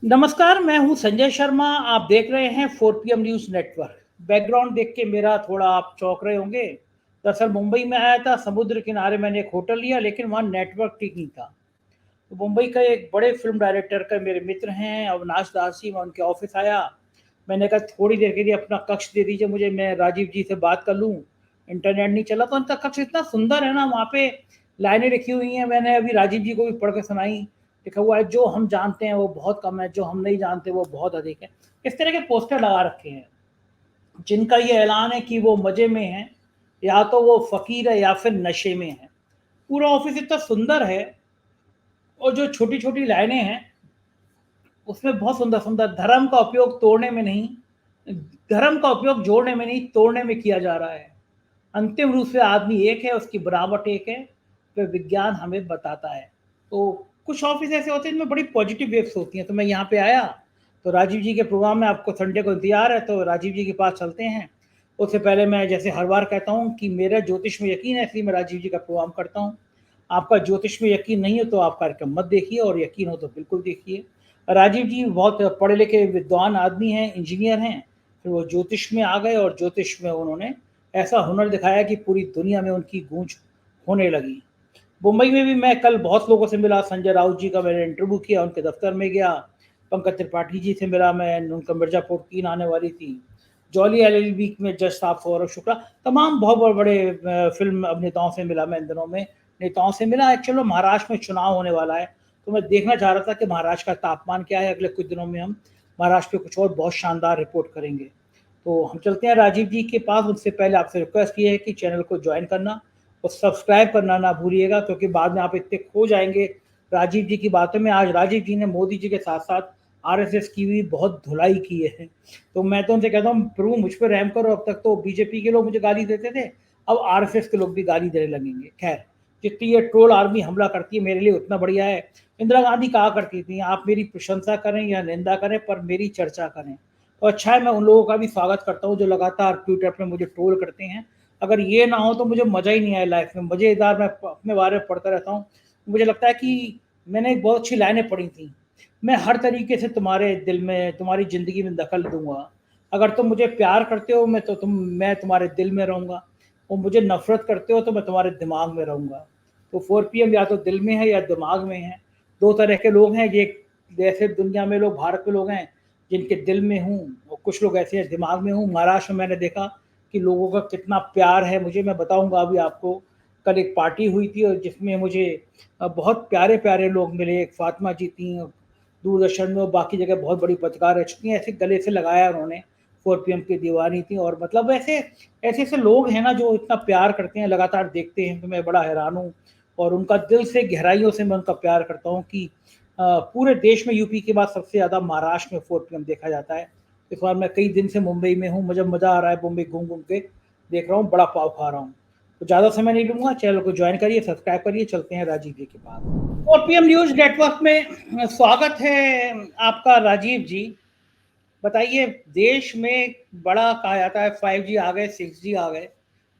नमस्कार, मैं हूं संजय शर्मा। आप देख रहे हैं 4 PM न्यूज़ नेटवर्क। बैकग्राउंड देख के मेरा थोड़ा आप चौंक रहे होंगे। दरअसल मुंबई में आया था, समुद्र किनारे मैंने एक होटल लिया, लेकिन वहाँ नेटवर्क ठीक नहीं था। तो मुंबई का एक बड़े फ़िल्म डायरेक्टर का मेरे मित्र हैं अविनाश दास जी, मैं उनके ऑफ़िस आया। मैंने कहा थोड़ी देर के लिए अपना कक्ष दे दीजिए मुझे, मैं राजीव जी से बात कर लूँ। इंटरनेट नहीं चला तो उनका कक्ष इतना सुंदर है ना, वहाँ पे लाइनें लिखी हुई हैं, मैंने अभी राजीव जी को भी पढ़ के सुनाई। लिखा हुआ है, जो हम जानते हैं वो बहुत कम है, जो हम नहीं जानते वो बहुत अधिक है। इस तरह के पोस्टर लगा रखे हैं, जिनका ये ऐलान है कि वो मज़े में हैं, या तो वो फ़कीर है या फिर नशे में है। पूरा ऑफ़िस इतना सुंदर है, और जो छोटी-छोटी लाइनें हैं, उसमें बहुत सुंदर-सुंदर, धर्म का उपयोग तोड़ने में नहीं, धर्म का उपयोग जोड़ने में नहीं, तोड़ने में किया जा रहा है। अंतिम रूप से आदमी एक है, उसकी बनावट एक है, तो विज्ञान हमें बताता है। तो कुछ ऑफ़िस ऐसे होते हैं जिनमें बड़ी पॉज़िटिव वेव्स होती हैं, तो मैं यहाँ पे आया, तो राजीव जी के प्रोग्राम में आपको संडे को इंतज़ार है, तो राजीव जी के पास चलते हैं। उससे पहले मैं जैसे हर बार कहता हूँ कि मेरा ज्योतिष में यकीन है, इसलिए मैं राजीव जी का प्रोग्राम करता हूँ। आपका ज्योतिष में यकीन नहीं हो तो आप कार्यक्रम मत देखिए, और यकीन हो तो बिल्कुल देखिए। राजीव जी बहुत पढ़े लिखे विद्वान आदमी हैं, इंजीनियर हैं, फिर वो ज्योतिष में आ गए और ज्योतिष में उन्होंने ऐसा हुनर दिखाया कि पूरी दुनिया में उनकी गूंज होने लगी। मुंबई में भी मैं कल बहुत लोगों से मिला, संजय राउत जी का मैंने इंटरव्यू किया, उनके दफ्तर में गया। पंकज त्रिपाठी जी से मिला मैं, उनका मिर्जापुर 3 आने वाली थी। जॉली एलएलबी में जज साहब सौरभ शुक्ला, तमाम बहुत बड़े बड़े फिल्म अभिनेताओं से मिला मैं इन दिनों में, नेताओं से मिला। एक्चुअली महाराष्ट्र में चुनाव होने वाला है, तो मैं देखना चाह रहा था कि महाराष्ट्र का तापमान क्या है। अगले कुछ दिनों में हम महाराष्ट्र पे कुछ और बहुत शानदार रिपोर्ट करेंगे। तो हम चलते हैं राजीव जी के पास। उससे पहले आपसे रिक्वेस्ट ये है कि चैनल को ज्वाइन करना और सब्सक्राइब करना ना भूलिएगा, क्योंकि बाद में आप इतने खो जाएंगे राजीव जी की बातों में। आज राजीव जी ने मोदी जी के साथ साथ आरएसएस की भी बहुत धुलाई की है। तो मैं तो उनसे कहता हूँ, प्रभु मुझ पर रहम करो। अब तक तो बीजेपी के लोग मुझे गाली देते थे, अब आरएसएस के लोग भी गाली देने लगेंगे। खैर, जितनी ये ट्रोल आर्मी हमला करती है मेरे लिए उतना बढ़िया है। इंदिरा गांधी कहा करती थी, आप मेरी प्रशंसा करें या निंदा करें, पर मेरी चर्चा करें। तो अच्छा है, मैं उन लोगों का भी स्वागत करता हूँ जो लगातार ट्विटर पर मुझे ट्रोल करते हैं। अगर ये ना हो तो मुझे मज़ा ही नहीं आया लाइफ में। मज़ेदार, मैं अपने बारे में पढ़ता रहता हूँ। मुझे लगता है कि मैंने एक बहुत अच्छी लाइनें पढ़ी थी, मैं हर तरीके से तुम्हारे दिल में, तुम्हारी ज़िंदगी में दखल दूंगा। अगर तुम मुझे प्यार करते हो मैं तुम्हारे दिल में रहूँगा, और मुझे नफरत करते हो तो मैं तुम्हारे दिमाग में रहूँगा। तो 4 PM या तो दिल में है या दिमाग में है। दो तरह के लोग हैं। ये जैसे दुनिया में लोग, भारत में लोग हैं जिनके दिल में हूँ, और कुछ लोग ऐसे हैं दिमाग में हूँ। महाराष्ट्र में मैंने देखा कि लोगों का कितना प्यार है मुझे, मैं बताऊंगा अभी आपको। कल एक पार्टी हुई थी और जिसमें मुझे बहुत प्यारे प्यारे लोग मिले। एक फातिमा जी थी, दूरदर्शन में और बाकी जगह बहुत बड़ी पत्रकार रह चुकी हैं, ऐसे गले से लगाया उन्होंने। 4 PM की दीवानी थी, और मतलब ऐसे ऐसे ऐसे लोग हैं ना जो इतना प्यार करते हैं, लगातार देखते हैं, तो मैं बड़ा हैरान हूँ। और उनका दिल से गहराइयों से मैं उनका प्यार करता हूँ कि पूरे देश में यूपी के बाद सबसे ज़्यादा महाराष्ट्र में 4 PM देखा जाता है। इस बार मैं कई दिन से मुंबई में हूँ, मुझे मज़ा आ रहा है, मुंबई घूम घूम के देख रहा हूँ, बड़ा पाव खा रहा हूँ। तो ज़्यादा समय नहीं लूँगा, चैनल को ज्वाइन करिए, सब्सक्राइब करिए। चलते हैं राजीव जी के पास। 4 PM न्यूज़ नेटवर्क में स्वागत है आपका राजीव जी। बताइए, देश में बड़ा कहा जाता है 5G आ गए, 6G आ गए।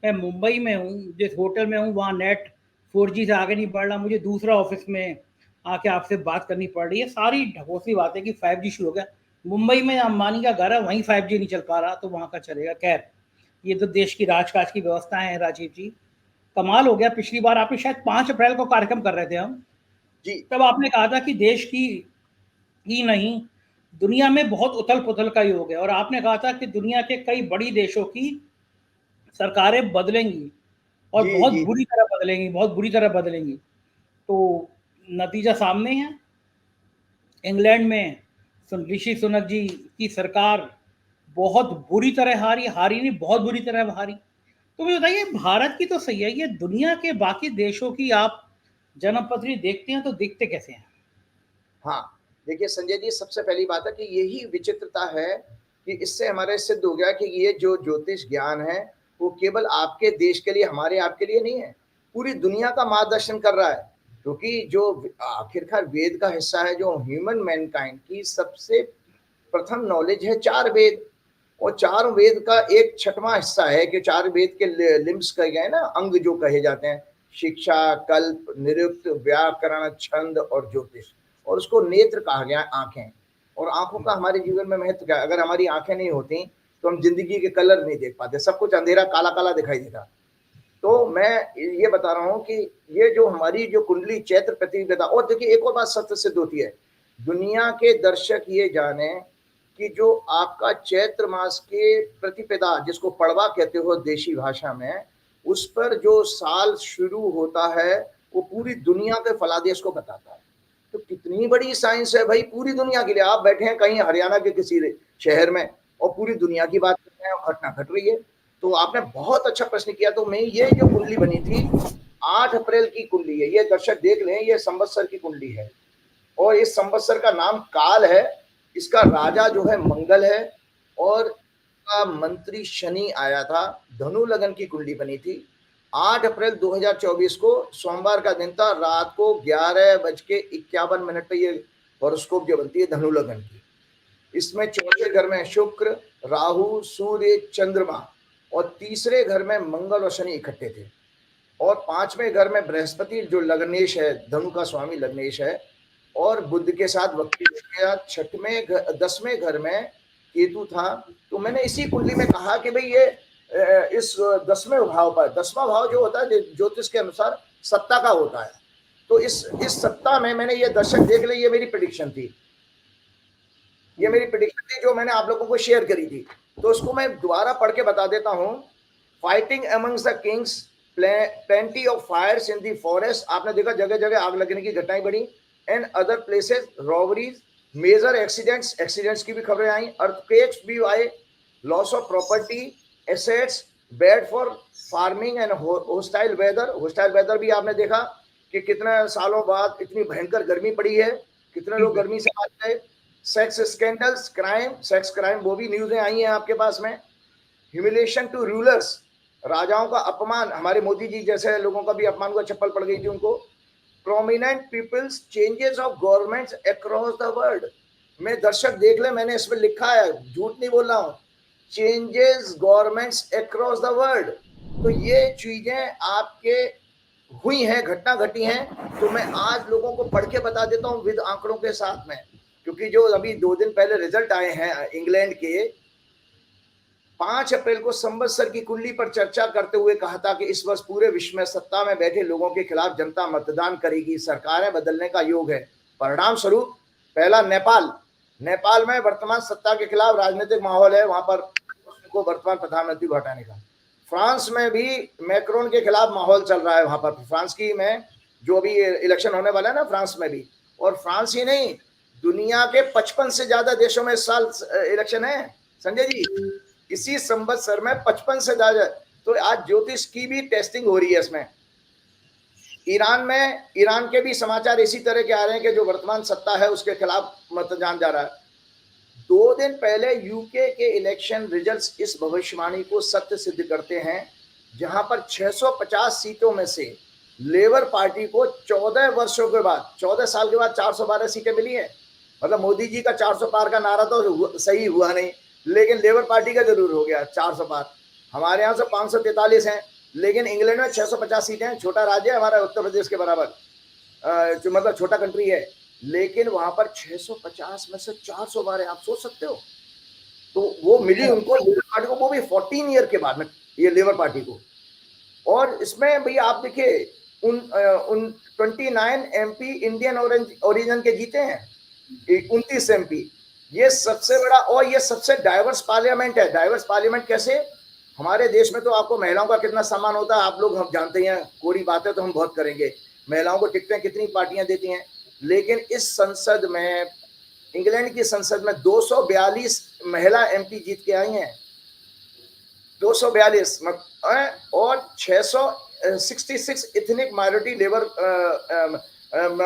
मैं मुंबई में हूँ, जिस होटल में हूँ वहाँ नेट 4G से आगे नहीं बढ़ रहा। मुझे दूसरा ऑफिस में आके आपसे बात करनी पड़ रही है। सारी ढकोसली बात है कि 5G शुरू हो गया। मुंबई में अंबानी का घर है, वहीं 5G नहीं चल पा रहा, तो वहाँ का चलेगा। खैर, ये तो देश की राजकाज की व्यवस्था है राजीव जी। कमाल हो गया, पिछली बार आपने शायद 5 अप्रैल को कार्यक्रम कर रहे थे हम, जी, तब आपने कहा था कि देश की ही नहीं, दुनिया में बहुत उथल पुथल का योग है, और आपने कहा था कि दुनिया के कई बड़ी देशों की सरकारें बदलेंगी, और जी, बहुत जी, बुरी तरह बदलेंगी, बहुत बुरी तरह बदलेंगी। तो नतीजा सामने है। इंग्लैंड में ऋषि सुनक जी की सरकार बहुत बुरी तरह हारी, हारी नहीं, बहुत बुरी तरह हारी। तो मुझे बताइए, भारत की तो सही है, ये दुनिया के बाकी देशों की आप जन्मपत्री देखते हैं तो दिखते कैसे हैं? हाँ। देखिए संजय जी, सबसे पहली बात है कि यही विचित्रता है कि इससे हमारे सिद्ध हो गया कि ये जो ज्योतिष ज्ञान है, वो केवल आपके देश के लिए, हमारे आपके लिए नहीं है, पूरी दुनिया का मार्गदर्शन कर रहा है। क्योंकि जो आखिरकार वेद का हिस्सा है, जो ह्यूमन मैनकाइंड की सबसे प्रथम नॉलेज है, 4 वेद। और 4 वेद का एक छठवां हिस्सा है कि 4 वेद के लिम्स कहे गए ना, अंग जो कहे जाते हैं, शिक्षा, कल्प, निरुक्त, व्याकरण, छंद और ज्योतिष। और उसको नेत्र कहा गया, आंखें। और आंखों का हमारे जीवन में महत्व क्या है? अगर हमारी आंखें नहीं होती तो हम जिंदगी के कलर नहीं देख पाते, सब कुछ अंधेरा काला काला दिखाई देता। तो मैं ये बता रहा हूं कि ये जो हमारी जो कुंडली चैत्र प्रतिपदा, और देखिए एक और बात सत्य सिद्ध होती है, दुनिया के दर्शक ये जाने कि जो आपका चैत्र मास के प्रतिपदा, जिसको पड़वा कहते हो देशी भाषा में, उस पर जो साल शुरू होता है वो पूरी दुनिया के फलादेश को बताता है। तो कितनी बड़ी साइंस है भाई, पूरी दुनिया के लिए। आप बैठे हैं कहीं हरियाणा के किसी शहर में और पूरी दुनिया की बात कर रहे हैं और घटना घट रही है। तो आपने बहुत अच्छा प्रश्न किया। तो मैं ये जो कुंडली बनी थी 8 अप्रैल की कुंडली है, ये दर्शक देख लें, ये संवत्सर की कुंडली है और इस संवत्सर का नाम काल है, इसका राजा जो है मंगल है और का मंत्री शनि आया था। धनु लगन की कुंडली बनी थी। 8 अप्रैल 2024 को सोमवार का दिन था। रात को 11:51 पे ये हॉरोस्कोप जो बनती है धनु लगन की। इसमें चौथे घर में शुक्र, राहु, सूर्य, चंद्रमा और तीसरे घर में मंगल और शनि इकट्ठे थे और पांचवें घर में बृहस्पति जो लग्नेश है, धनु का स्वामी लग्नेश है, और बुध के साथ वक्री हो गया। 10वें घर में केतु था। तो मैंने इसी कुंडली में कहा कि भाई ये इस 10वें भाव पर, 10वां भाव जो होता है ज्योतिष के अनुसार सत्ता का होता है, तो इस सत्ता में मैंने ये दर्शक देख ले, ये मेरी प्रेडिक्शन थी, ये मेरी प्रेडिक्शन थी जो मैंने आप लोगों को शेयर करी थी। तो उसको मैं दोबारा पढ़ के बता देता हूं। Fighting amongst the kings, plenty of fires in the forest, आपने देखा जगह जगह आग लगने की घटनाएं बढ़ी। And other places robberies, major accidents की भी खबरें आई। अर्थक्वेक्स भी आए, loss of property, assets, bad for farming and hostile weather भी आपने देखा कि कितने सालों बाद इतनी भयंकर गर्मी पड़ी है, कितने लोग गर्मी से मार गए। सेक्स स्कैंडल्स, सेक्स क्राइम, वो भी न्यूज़ें आई हैं आपके पास में। ह्यूमिलेशन टू रूलर्स, राजाओं का अपमान, हमारे मोदी जी जैसे लोगों का भी अपमान हुआ, चप्पल पड़ गई थी उनको। Prominent peoples, changes of governments across the world, मैं दर्शक देख ले, मैंने इसमें लिखा है, झूठ नहीं बोल रहा हूँ, changes governments across the world. तो ये चीजें आपके हुई हैं, घटना घटी हैं। तो मैं आज लोगों को पढ़ के बता देता हूँ विद आंकड़ों के साथ में, क्योंकि जो अभी 2 दिन पहले रिजल्ट आए हैं इंग्लैंड के, 5 अप्रैल को संवत्सर की कुंडली पर चर्चा करते हुए कहा था कि इस वर्ष पूरे विश्व में सत्ता में बैठे लोगों के खिलाफ जनता मतदान करेगी, सरकारें बदलने का योग है। परिणाम स्वरूप पहला नेपाल में वर्तमान सत्ता के खिलाफ राजनीतिक माहौल है, वहां पर को वर्तमान प्रधानमंत्री को हटाने का। फ्रांस में भी मैक्रोन के खिलाफ माहौल चल रहा है, वहां पर फ्रांस की में जो भी इलेक्शन होने वाला है ना, फ्रांस में भी। और फ्रांस ही नहीं, दुनिया के 55 से ज्यादा देशों में इस साल इलेक्शन है संजय जी, इसी संवत्सर में 55 से ज्यादा। तो आज ज्योतिष की भी टेस्टिंग हो रही है इसमें। ईरान के भी समाचार इसी तरह के आ रहे हैं कि जो वर्तमान सत्ता है उसके खिलाफ मतदान जा रहा है। 2 दिन पहले यूके के इलेक्शन रिजल्ट्स इस भविष्यवाणी को सत्य सिद्ध करते हैं, जहां पर 650 सीटों में से लेबर पार्टी को 14 वर्षों के बाद, 14 साल के बाद 412 सीटें मिली है। मतलब मोदी जी का 400 पार का नारा तो सही हुआ नहीं, लेकिन लेबर पार्टी का जरूर हो गया 400 पार। हमारे यहाँ से 543 हैं, लेकिन इंग्लैंड में 650 सीटें हैं। छोटा राज्य है हमारा, उत्तर प्रदेश के बराबर, जो मतलब छोटा कंट्री है, लेकिन वहां पर 650 में से 412, आप सोच सकते हो। तो वो मिली उनको, लेबर पार्टी को, वो भी 14 ईयर के बाद में, ये लेबर पार्टी को। और इसमें भैया आप देखिए उन 29 एमपी इंडियन ओरिजिन के जीते हैं, 29 एमपी। ये सबसे बड़ा और ये सबसे डाइवर्स पार्लियामेंट है। डाइवर्स पार्लियामेंट कैसे? हमारे देश में तो आपको महिलाओं का कितना सम्मान होता है आप लोग हम जानते हैं, कोरी बातें तो हम बहुत करेंगे, महिलाओं को टिकटें कितनी पार्टियां देती हैं, लेकिन इस संसद में, इंग्लैंड की संसद में 242 महिला एमपी जीत के आई हैं, 242, और 666 इथनिक माइनॉरिटी लेबर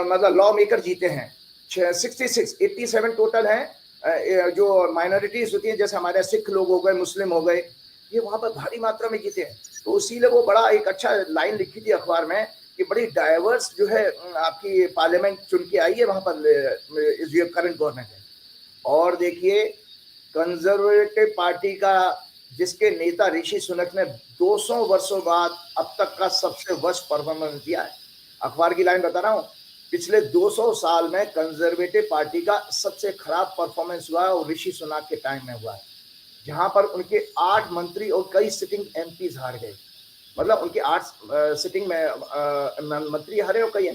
मतलब लॉ मेकर जीते हैं। 87 टोटल हैं जो माइनॉरिटीज होती हैं, जैसे हमारे सिख लोग हो गए, मुस्लिम हो गए, ये वहां पर भारी मात्रा में जीते हैं। तो इसीलिए वो बड़ा एक अच्छा लाइन लिखी थी अखबार में कि बड़ी डाइवर्स जो है आपकी पार्लियामेंट चुन के आई है वहां पर करंट गवर्नमेंट है। और देखिए कंजर्वेटिव पार्टी का जिसके नेता ऋषि सुनक ने 200 वर्षों बाद अब तक का सबसे वर्स्ट परफॉर्मेंस दिया है। अखबार की लाइन बता रहा हूँ, पिछले 200 साल में कंजर्वेटिव पार्टी का सबसे खराब परफॉर्मेंस हुआ है, और ऋषि सुनाक के टाइम में हुआ है, जहां पर उनके 8 मंत्री और कई सिटिंग एमपीज हार गए। मतलब उनके 8 सिटिंग में मंत्री हारे और कई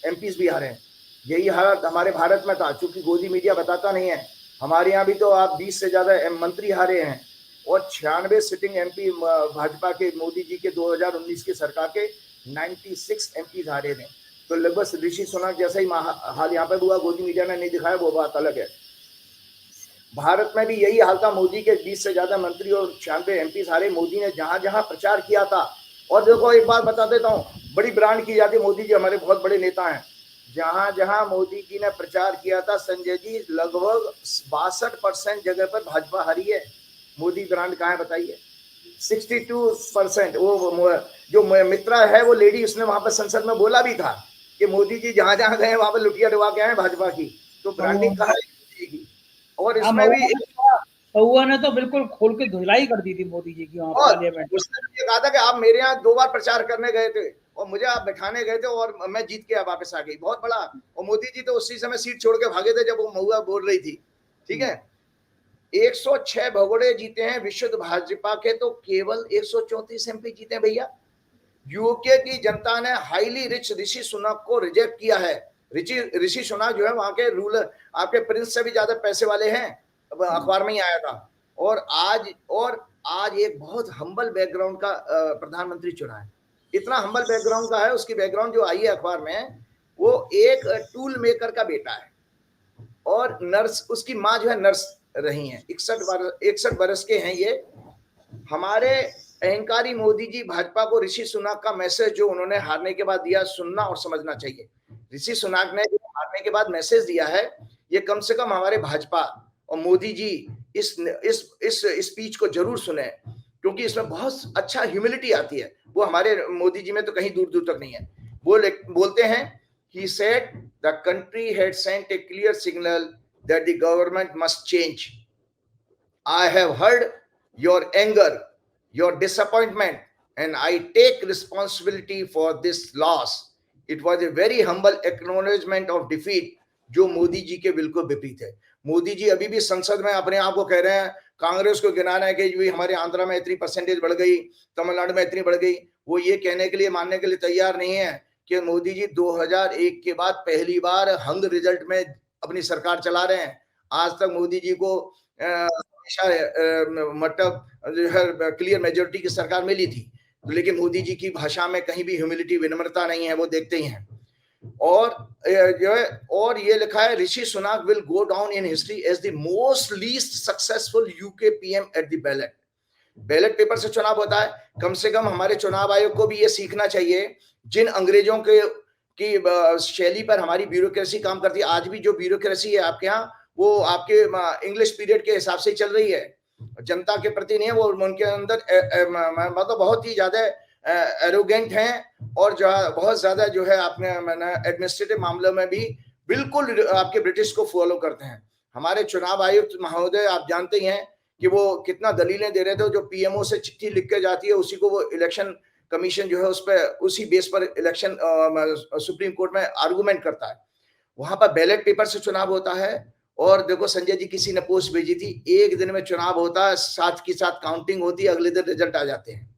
एमपीज भी हारे। यही हालत हमारे भारत में था, चूंकि गोदी मीडिया बताता नहीं है। हमारे यहाँ भी तो आप 20 से ज्यादा मंत्री हारे हैं, और 96 सिटिंग एमपी भाजपा के, मोदी जी के 2019 की सरकार के 96 एमपीज हारे थे। तो लगभग ऋषि सुनाक जैसा ही हाल यहाँ पे हुआ, गोदी मीडिया ने नहीं दिखाया, वो बात अलग है। भारत में भी यही हाल था, मोदी के 20 से ज्यादा मंत्री और 96 एमपी हारे। मोदी ने जहां जहां प्रचार किया था, और देखो एक बात बता देता हूँ, बड़ी ब्रांड की जाती है, मोदी जी हमारे बहुत बड़े नेता हैं, जहां जहां मोदी जी ने प्रचार किया था संजय जी, लगभग 62% जगह पर भाजपा हारी है। मोदी ब्रांड कहाँ है बताइए? 62%। वो जो मित्रा है वो लेडी, उसने वहां पर संसद में बोला भी था कि मोदी जी जहां जहां गए वहां पर लुटिया डुबा के आए भाजपा की। तो ब्रांडिंग कहाँ है मोदी की? और इसमें भी पहुआ ने तो बिल्कुल खोल के धुलाई कर दी थी मोदी जी की वहां पार्लियामेंट। उसने ये कहा था कि आप मेरे यहाँ 2 बार प्रचार करने गए थे और मुझे आप बैठाने गए थे और मैं जीत के वापस आ गई, बहुत बड़ा। और मोदी जी तो उसी समय सीट छोड़ के भागे थे जब वो महुआ बोल रही थी। ठीक है, 106 भगोड़े जीते हैं विशुद्ध भाजपा के, तो केवल 134 एमपी जीते हैं भैया। यूके की जनता ने हाईली रिच ऋषि सुनाक को रिजेक्ट किया है। ऋषि सुनाक जो है वहां के रूलर, आपके प्रिंस से भी ज्यादा पैसे वाले हैं, अखबार में ही आया था। और आज एक बहुत हम्बल बैकग्राउंड का प्रधानमंत्री चुना है। इतना हम्बल बैकग्राउंड का है, उसकी बैकग्राउंड जो आई है अखबार में, वो एक टूल मेकर का बेटा है, और नर्स, उसकी माँ जो है नर्स रही हैं। 61 बरस के हैं ये। हमारे अहंकारी मोदी जी भाजपा को ऋषि सुनाक का मैसेज जो उन्होंने हारने के बाद दिया, सुनना और समझना चाहिए। ऋषि सुनाक ने जो हारने के बाद मैसेज दिया है, ये कम से कम हमारे भाजपा और मोदी जी इस स्पीच को जरूर सुने, क्योंकि इसमें बहुत अच्छा ह्यूमिलिटी आती है। वो हमारे मोदी जी में तो कहीं दूर दूर तक नहीं है। वो बोलते हैं, he said the country had sent a clear signal that the government must change. I have heard your anger, your disappointment, and I take responsibility for this loss. It was a very humble acknowledgement of defeat, जो मोदी जी के बिल्कुल विपरीत है। मोदी जी अभी भी संसद में अपने आप को कह रहे हैं, कांग्रेस को गिनाना है कि हमारे आंध्र में इतनी परसेंटेज बढ़ गई, तमिलनाडु में इतनी बढ़ गई। वो ये कहने के लिए, मानने के लिए तैयार नहीं है कि मोदी जी 2001 के बाद पहली बार हंग रिजल्ट में अपनी सरकार चला रहे हैं। आज तक मोदी जी को हमेशा मतलब जो है क्लियर मेजोरिटी की सरकार मिली थी, लेकिन मोदी जी की भाषा में कहीं भी ह्यूमिलिटी, विनम्रता नहीं है, वो देखते ही हैं। और जो है, और ये लिखा है, Rishi Sunak will go down in history as the most least successful UK PM at the ballot paper से चुनाव होता है। कम से कम हमारे चुनाव आयोग को भी ये सीखना चाहिए, जिन अंग्रेजों के की शैली पर हमारी ब्यूरोक्रेसी काम करती है। आज भी जो ब्यूरोक्रेसी है आपके यहाँ, वो आपके इंग्लिश पीरियड के हिसाब से चल रही है, जनता के प्रति नहीं है। वो उनके अंदर मतलब बहुत ही ज्यादा एरोगेंट हैं, और जो बहुत ज्यादा जो है आपने एडमिनिस्ट्रेटिव मामलों में भी बिल्कुल आपके ब्रिटिश को फॉलो करते हैं। हमारे चुनाव आयुक्त महोदय आप जानते ही हैं कि वो कितना दलीलें दे रहे थे। जो पीएमओ से चिट्ठी लिख के जाती है, उसी को वो इलेक्शन कमीशन जो है उस पर, उसी बेस पर इलेक्शन सुप्रीम कोर्ट में आर्गुमेंट करता है। वहां पर बैलेट पेपर से चुनाव होता है। और देखो संजय जी, किसी ने पोस्ट भेजी थी, एक दिन में चुनाव होता है, साथ की साथ काउंटिंग होती है, अगले दिन रिजल्ट आ जाते हैं।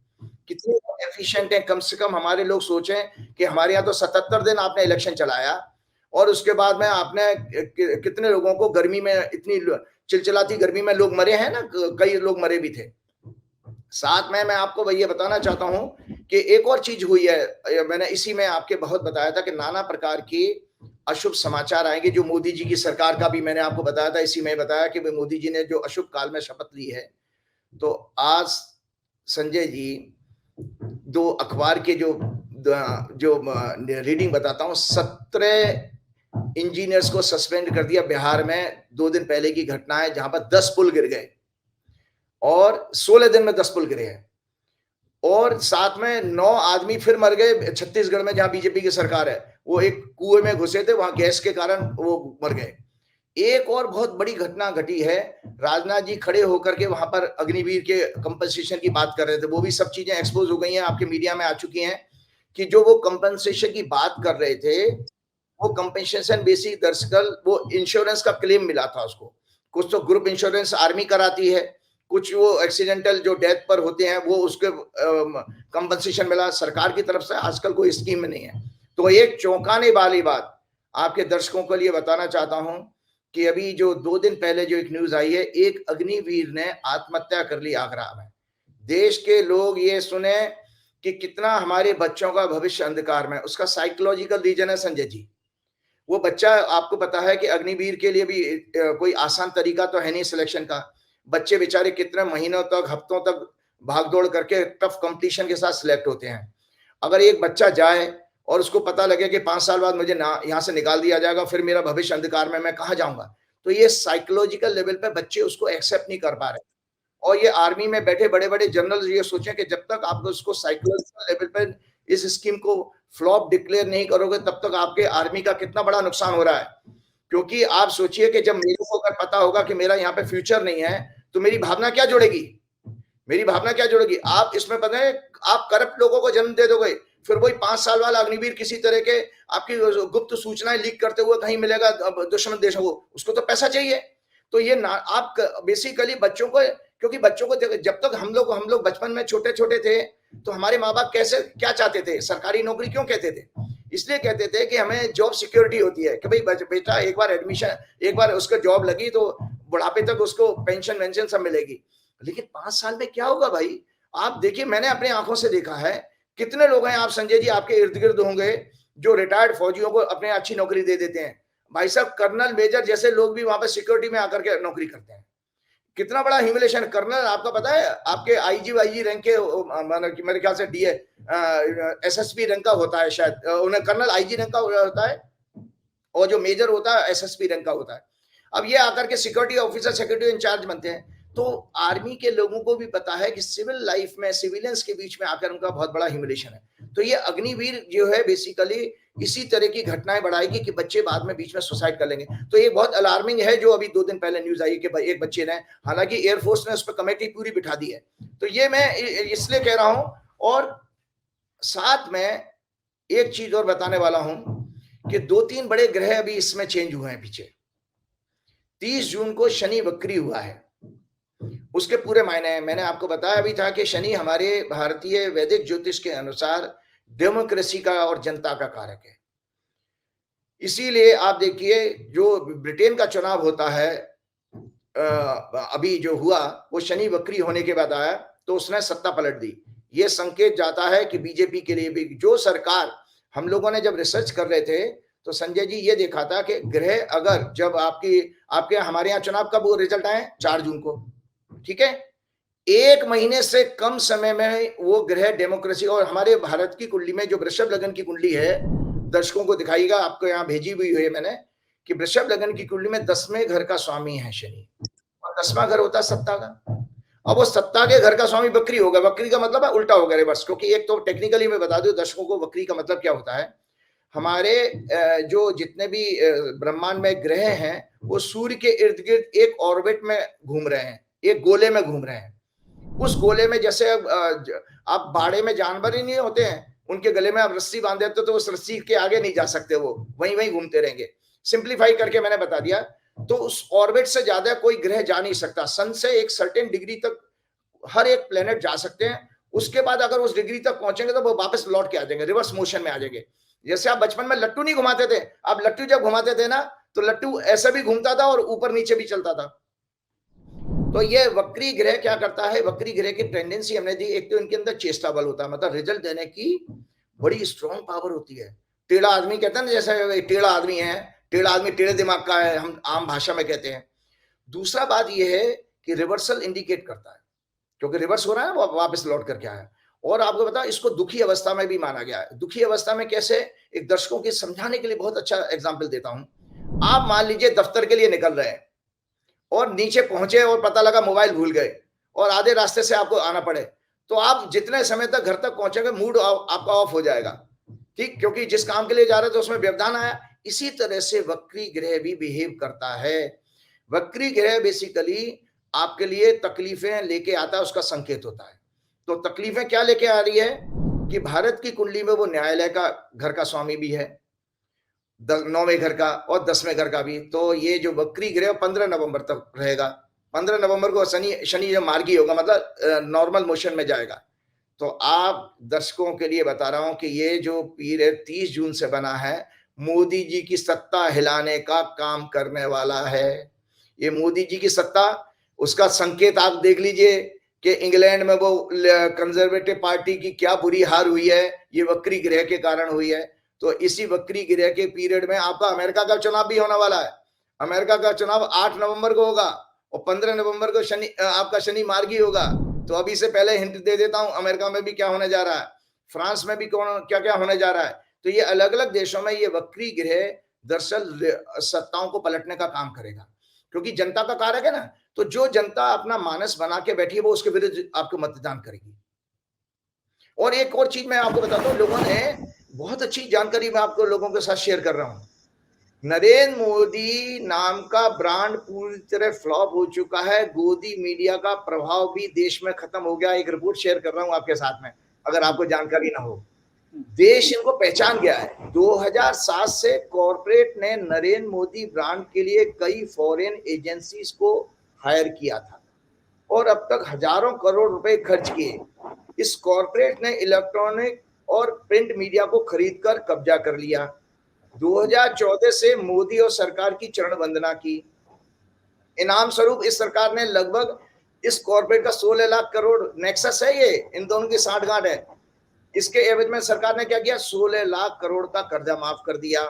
कितने एफिशिएंट है। कम से कम हमारे लोग सोचें कि हमारे यहाँ तो 77 दिन आपने इलेक्शन चलाया, और उसके बाद में आपने कितने लोगों को गर्मी में, इतनी चिलचिलाती गर्मी में लोग मरे हैं ना, कई लोग मरे भी थे। साथ में मैं आपको भैया बताना चाहता हूं कि एक और चीज हुई है। मैंने इसी में आपके बहुत बताया था कि नाना प्रकार की अशुभ समाचार आएंगे। जो मोदी जी की सरकार का भी मैंने आपको बताया था, इसी में बताया कि मोदी जी ने जो अशुभ काल में शपथ ली है। तो आज संजय जी, 2 अखबार के जो रीडिंग बताता हूं, 17 इंजीनियर्स को सस्पेंड कर दिया बिहार में। 2 दिन पहले की घटना है, जहां पर 10 पुल गिर गए, और 16 दिन में 10 पुल गिरे हैं। और साथ में 9 आदमी फिर मर गए छत्तीसगढ़ में, जहां बीजेपी की सरकार है। वो एक कुएं में घुसे थे, वहां गैस के कारण वो मर गए। एक और बहुत बड़ी घटना घटी है, राजनाथ जी खड़े होकर के वहां पर अग्निवीर के कंपनसेशन की बात कर रहे थे। वो भी सब चीजें एक्सपोज हो गई हैं, आपके मीडिया में आ चुकी हैं, कि जो वो कंपनसेशन की बात कर रहे थे, वो कंपेंसेशन बेसिक दरअसल वो इंश्योरेंस का क्लेम मिला था उसको। कुछ तो ग्रुप इंश्योरेंस आर्मी कराती है, कुछ वो एक्सीडेंटल जो डेथ पर होते हैं वो उसके कंपनसेशन मिला सरकार की तरफ से। आजकल कोई स्कीम में नहीं है। तो एक चौंकाने वाली बात आपके दर्शकों के लिए बताना चाहता हूं कि अभी जो 2 दिन पहले जो एक न्यूज आई है, एक अग्निवीर ने आत्महत्या कर ली आगरा में। देश के लोग ये सुने कि कितना हमारे बच्चों का भविष्य अंधकार में। उसका साइकोलॉजिकल रीजन है संजय जी। वो बच्चा, आपको पता है कि अग्निवीर के लिए भी कोई आसान तरीका तो है नहीं सिलेक्शन का। बच्चे बेचारे कितने महीनों तक, हफ्तों तक भाग-दौड़ करके टफ कॉम्पिटिशन के साथ सिलेक्ट होते हैं। अगर एक बच्चा जाए और उसको पता लगे कि 5 साल बाद मुझे ना यहाँ से निकाल दिया जाएगा, फिर मेरा भविष्य अंधकार में, मैं कहाँ जाऊँगा? तो ये साइकोलॉजिकल लेवल पे बच्चे उसको एक्सेप्ट नहीं कर पा रहे। और ये आर्मी में बैठे बड़े-बड़े जनरल्स ये सोचें कि जब तक आप उसको साइकोलॉजिकल लेवल पे इस स्कीम को फ्लॉप डिक्लेयर नहीं करोगे, तब तक आपके आर्मी का कितना बड़ा नुकसान हो रहा है। क्योंकि आप सोचिए कि जब मेरे को अगर पता होगा कि मेरा यहाँ पे फ्यूचर नहीं है, तो मेरी भावना क्या जुड़ेगी? मेरी भावना क्या जुड़ेगी? आप इसमें पता है, आप करप्ट लोगों को जन्म दे दोगे। फिर वही 5 साल वाला अग्निवीर किसी तरह के आपकी गुप्त सूचनाएं लीक करते हुए कहीं मिलेगा दुश्मन देशों को, उसको तो पैसा चाहिए। तो ये ना आप बेसिकली बच्चों को, क्योंकि बच्चों को जब तक हम लोग बचपन में छोटे-छोटे थे, तो हमारे माँ-बाप कैसे क्या चाहते थे? सरकारी नौकरी क्यों कहते थे? इसलिए कहते थे कि हमें जॉब सिक्योरिटी होती है कि भाई बेटा एक बार उसका जॉब लगी तो बुढ़ापे तक उसको पेंशन-वेंशन सब मिलेगी। लेकिन 5 साल में क्या होगा भाई? आप देखिए, मैंने अपनी आंखों से देखा है, कितने लोग हैं, आप संजय जी आपके इर्द-गिर्द होंगे, जो रिटायर्ड फौजियों को अपने अच्छी नौकरी दे देते हैं। भाई साहब, कर्नल, मेजर जैसे लोग भी वहां पे सिक्योरिटी में आकर के नौकरी करते हैं। कितना बड़ा ह्यूमिलेशन। कर्नल, आपको पता है, आपके आईजी वाईजी रैंक के मेरे ख्याल से डीए एसएसपी रैंक का होता है शायद, उन्हें कर्नल आईजी रैंक का होता है, और जो मेजर होता है एसएसपी रैंक का होता है। अब ये आकर के सिक्योरिटी ऑफिसर, सिक्योरिटी इंचार्ज बनते हैं। तो आर्मी के लोगों को भी पता है कि सिविल लाइफ में सिविलियंस के बीच में आकर उनका बहुत बड़ा ह्यूमिलेशन है। तो ये अग्निवीर जो है बेसिकली इसी तरह की घटनाएं बढ़ाएगी कि बच्चे बाद में बीच में सुसाइड कर लेंगे। तो ये बहुत अलार्मिंग है जो अभी 2 दिन पहले न्यूज आई कि एक बच्चे ने, हालांकि एयरफोर्स ने उस पर कमेटी पूरी बिठा दी है। तो ये मैं इसलिए कह रहा हूं। और साथ में एक चीज और बताने वाला हूं कि 2-3 बड़े ग्रह अभी इसमें चेंज हुए हैं पीछे। 30 जून को शनि वक्री हुआ है, उसके पूरे मायने हैं। मैंने आपको बताया भी था कि शनि हमारे भारतीय वैदिक ज्योतिष के अनुसार डेमोक्रेसी का और जनता का कारक है। इसीलिए आप देखिए, जो ब्रिटेन का चुनाव होता है अभी जो हुआ, वो शनि वक्री होने के बाद आया, तो उसने सत्ता पलट दी। ये संकेत जाता है कि बीजेपी के लिए भी, जो सरकार, हम लोगों ने जब रिसर्च कर रहे थे तो संजय जी ये देखा था कि ग्रह अगर जब आपके हमारे यहाँ चुनाव कब वो रिजल्ट आए, 4 जून को, ठीक है, 1 महीने से कम समय में वो ग्रह डेमोक्रेसी। और हमारे भारत की कुंडली में जो वृषभ लगन की कुंडली है, दर्शकों को दिखाइएगा, आपको यहाँ भेजी हुई है मैंने, कि वृषभ लगन की कुंडली में 10वें घर का स्वामी है शनि, और 10वां घर होता है सत्ता का। अब वो सत्ता के घर का स्वामी वक्री होगा। वक्री का मतलब है उल्टा होगा, रिवर्स। क्योंकि एक तो टेक्निकली मैं बता दूं दर्शकों को, वक्री का मतलब क्या होता है। हमारे जो जितने भी ब्रह्मांड में ग्रह हैं, वो सूर्य के इर्द गिर्द एक ऑर्बिट में घूम रहे हैं, एक गोले में घूम रहे हैं। उस गोले में जैसे आप बाड़े में जानवर ही नहीं होते हैं, उनके गले में आप रस्सी बांध देते तो उस रस्सी के आगे नहीं जा सकते, वो वहीं वहीं घूमते रहेंगे। सिंप्लीफाई करके मैंने बता दिया। तो उस ऑर्बिट से ज्यादा कोई ग्रह जा नहीं सकता। सन से एक सर्टेन डिग्री तक हर एक प्लेनेट जा सकते हैं। उसके बाद अगर उस डिग्री तक पहुंचेंगे तो वो वापस लौट के आ जाएंगे, रिवर्स मोशन में आ जाएंगे। जैसे आप बचपन में लट्टू नहीं घुमाते थे, आप लट्टू जब घुमाते थे ना, तो लट्टू ऐसे भी घूमता था और ऊपर नीचे भी चलता था। तो ये वक्री ग्रह क्या करता है, वक्री ग्रह की टेंडेंसी हमने दी, एक तो इनके अंदर चेष्टा बल होता है, मतलब रिजल्ट देने की बड़ी स्ट्रॉन्ग पावर होती है। टेढ़ा आदमी कहते हैं ना, जैसे टेढ़ा आदमी है, टेढ़ा आदमी टेढ़े दिमाग का है, हम आम भाषा में कहते हैं। दूसरा बात यह है कि रिवर्सल इंडिकेट करता है, क्योंकि रिवर्स हो रहा है, वो वापस लौट करके आया। और आपको पता, इसको दुखी अवस्था में भी माना गया है। दुखी अवस्था में कैसे, एक दर्शकों के समझाने के लिए बहुत अच्छा एग्जाम्पल देता हूं। आप मान लीजिए दफ्तर के लिए निकल रहे हैं और नीचे पहुंचे और पता लगा मोबाइल भूल गए और आधे रास्ते से आपको आना पड़े, तो आप जितने समय तक घर तक पहुंचेंगे मूड आपका ऑफ हो जाएगा, ठीक, क्योंकि जिस काम के लिए जा रहे थे उसमें व्यवधान आया। इसी तरह से वक्री ग्रह भी बिहेव करता है। वक्री ग्रह बेसिकली आपके लिए तकलीफें लेके आता है, उसका संकेत होता है। तो तकलीफें क्या लेके आ रही है कि भारत की कुंडली में वो न्यायालय का घर का स्वामी भी है, 9वें घर का और 10वें घर का भी। तो ये जो वक्री ग्रह 15 नवंबर तक रहेगा। 15 नवंबर को शनि जब मार्गी होगा, मतलब नॉर्मल मोशन में जाएगा। तो आप दर्शकों के लिए बता रहा हूं कि ये जो पीरियड 30 जून से बना है, मोदी जी की सत्ता हिलाने का काम करने वाला है। ये मोदी जी की सत्ता, उसका संकेत आप देख लीजिए कि इंग्लैंड में वो कंजर्वेटिव पार्टी की क्या बुरी हार हुई है, ये वक्री ग्रह के कारण हुई है। तो इसी वक्री ग्रह के पीरियड में आपका अमेरिका का चुनाव भी होने वाला है। अमेरिका का चुनाव 8 नवंबर को होगा और 15 नवंबर को आपका शनि मार्गी होगा। तो अभी से पहले हिंट दे देता हूं, अमेरिका में भी क्या होने जा रहा है, फ्रांस में भी क्या क्या होने जा रहा है। तो ये अलग अलग देशों में ये वक्री ग्रह दरअसल सत्ताओं को पलटने का काम करेगा, क्योंकि जनता का कारक है ना। तो जो जनता अपना मानस बना के बैठी है, वो उसके विरुद्ध आपको मतदान करेगी। और एक और चीज मैं आपको बताता हूँ, लोगों ने बहुत अच्छी जानकारी मैं आपको लोगों के साथ शेयर कर रहा हूँ। नरेंद्र मोदी नाम का ब्रांड पूरी तरह फ्लॉप हो चुका है। गोदी मीडिया का प्रभाव भी देश में खत्म हो गया। एक रिपोर्ट शेयर कर रहा हूं आपके साथ में, अगर आपको जानकारी ना हो। देश इनको पहचान गया है। 2007 से कॉर्पोरेट ने नरेंद्र मोदी ब्रांड के लिए कई फॉरेन एजेंसीज को हायर किया था और अब तक हजारों करोड़ रुपए खर्च किए। इस कॉर्पोरेट ने इलेक्ट्रॉनिक और प्रिंट मीडिया को खरीदकर कब्जा कर लिया। 2014 से मोदी और सरकार की चरण वंदना की। इनाम स्वरूप इस सरकार ने लगभग इस कॉर्पोरेट का 16 लाख करोड़ नेक्सस है, ये इन दोनों की साठगांठ है। इसके एवज में सरकार ने क्या किया, 16 लाख करोड़ का कर्जा माफ कर दिया।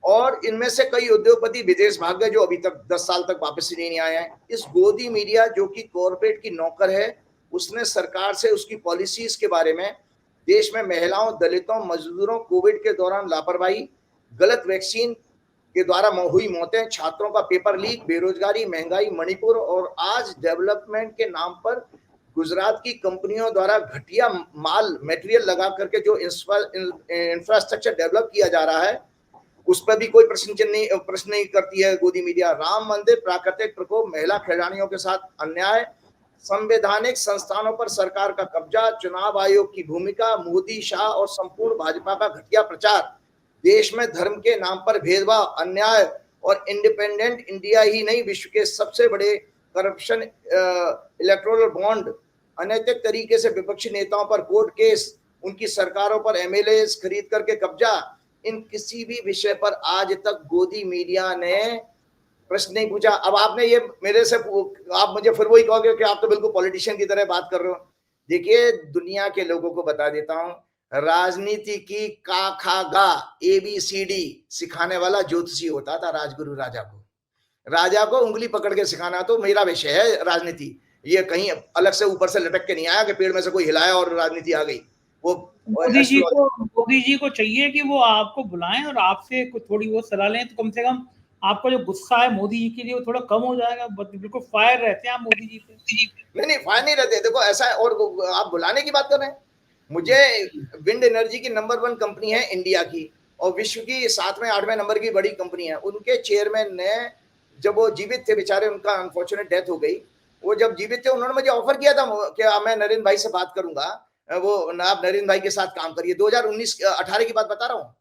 और इनमें से कई उद्योगपति विदेश भाग गए, जो अभी तक 10 साल तक वापस ही नहीं आए हैं। इस गोदी मीडिया जो कि कॉर्पोरेट की नौकर है, उसने सरकार से उसकी पॉलिसीज के बारे में, देश में महिलाओं, दलितों, मजदूरों, कोविड के दौरान लापरवाही, गलत वैक्सीन के द्वारा हुई मौतें, छात्रों का पेपर लीक, बेरोजगारी, महंगाई, मणिपुर और आज डेवलपमेंट के नाम पर गुजरात की कंपनियों द्वारा घटिया माल मटेरियल लगा करके जो इंफ्रास्ट्रक्चर डेवलप किया जा रहा है, उस पर भी कोई प्रश्न नहीं करती है गोदी मीडिया। राम मंदिर, प्राकृतिक प्रकोप, महिला खिलाड़ियों के साथ अन्याय, संवैधानिक संस्थानों पर सरकार का कब्जा, चुनाव आयोग की भूमिका, मोदी, शाह और संपूर्ण भाजपा का घटिया प्रचार, देश में धर्म के नाम पर भेदभाव, अन्याय और इंडिपेंडेंट इंडिया ही नहीं, विश्व के सबसे बड़े करप्शन, इलेक्टोरल बॉन्ड, अनैतिक तरीके से विपक्षी नेताओं पर कोर्ट केस, उनकी सरकारों पर एमएलए खरीद करके कब्जा, इन किसी भी विषय पर आज तक गोदी मीडिया ने प्रश्न नहीं पूछा। अब आपने ये मेरे से, आप मुझे फिर वही कहोगे कि आप तो बिल्कुल पॉलिटिशियन की तरह बात कर रहे हो। देखिए, दुनिया के लोगों को बता देता हूं, राजनीति की का खा गा ABCD सिखाने वाला ज्योतिषी होता था राजगुरु राजा को। राजा को उंगली पकड़ के सिखाना तो मेरा विषय है राजनीति। ये कहीं अलग से ऊपर से लटक के नहीं आया कि पेड़ में से कोई हिलाया और राजनीति आ गई। वो मोदी जी को चाहिए कि वो आपको बुलाएं और आपसे थोड़ी वो सलाह लें, तो कम से कम आपका जो गुस्सा है मोदी जी के लिए वो थोड़ा कम हो जाएगा। बिल्कुल फायर रहते हैं आप मोदी जी पे। नहीं, फायर नहीं रहते। देखो ऐसा है, और आप बुलाने की बात कर रहे हैं। मुझे विंड एनर्जी की नंबर 1 कंपनी है इंडिया की और विश्व की 7वें 8वें नंबर की बड़ी कंपनी है। उनके चेयरमैन ने, जब वो जीवित थे बेचारे, उनका अनफॉर्चुनेट डेथ हो गई, वो जब जीवित थे उन्होंने मुझे ऑफर किया था कि मैं नरेंद्र भाई से बात करूंगा, वो आप नरेंद्र भाई के साथ काम करिए। 2019-18 की बात बता रहा हूँ।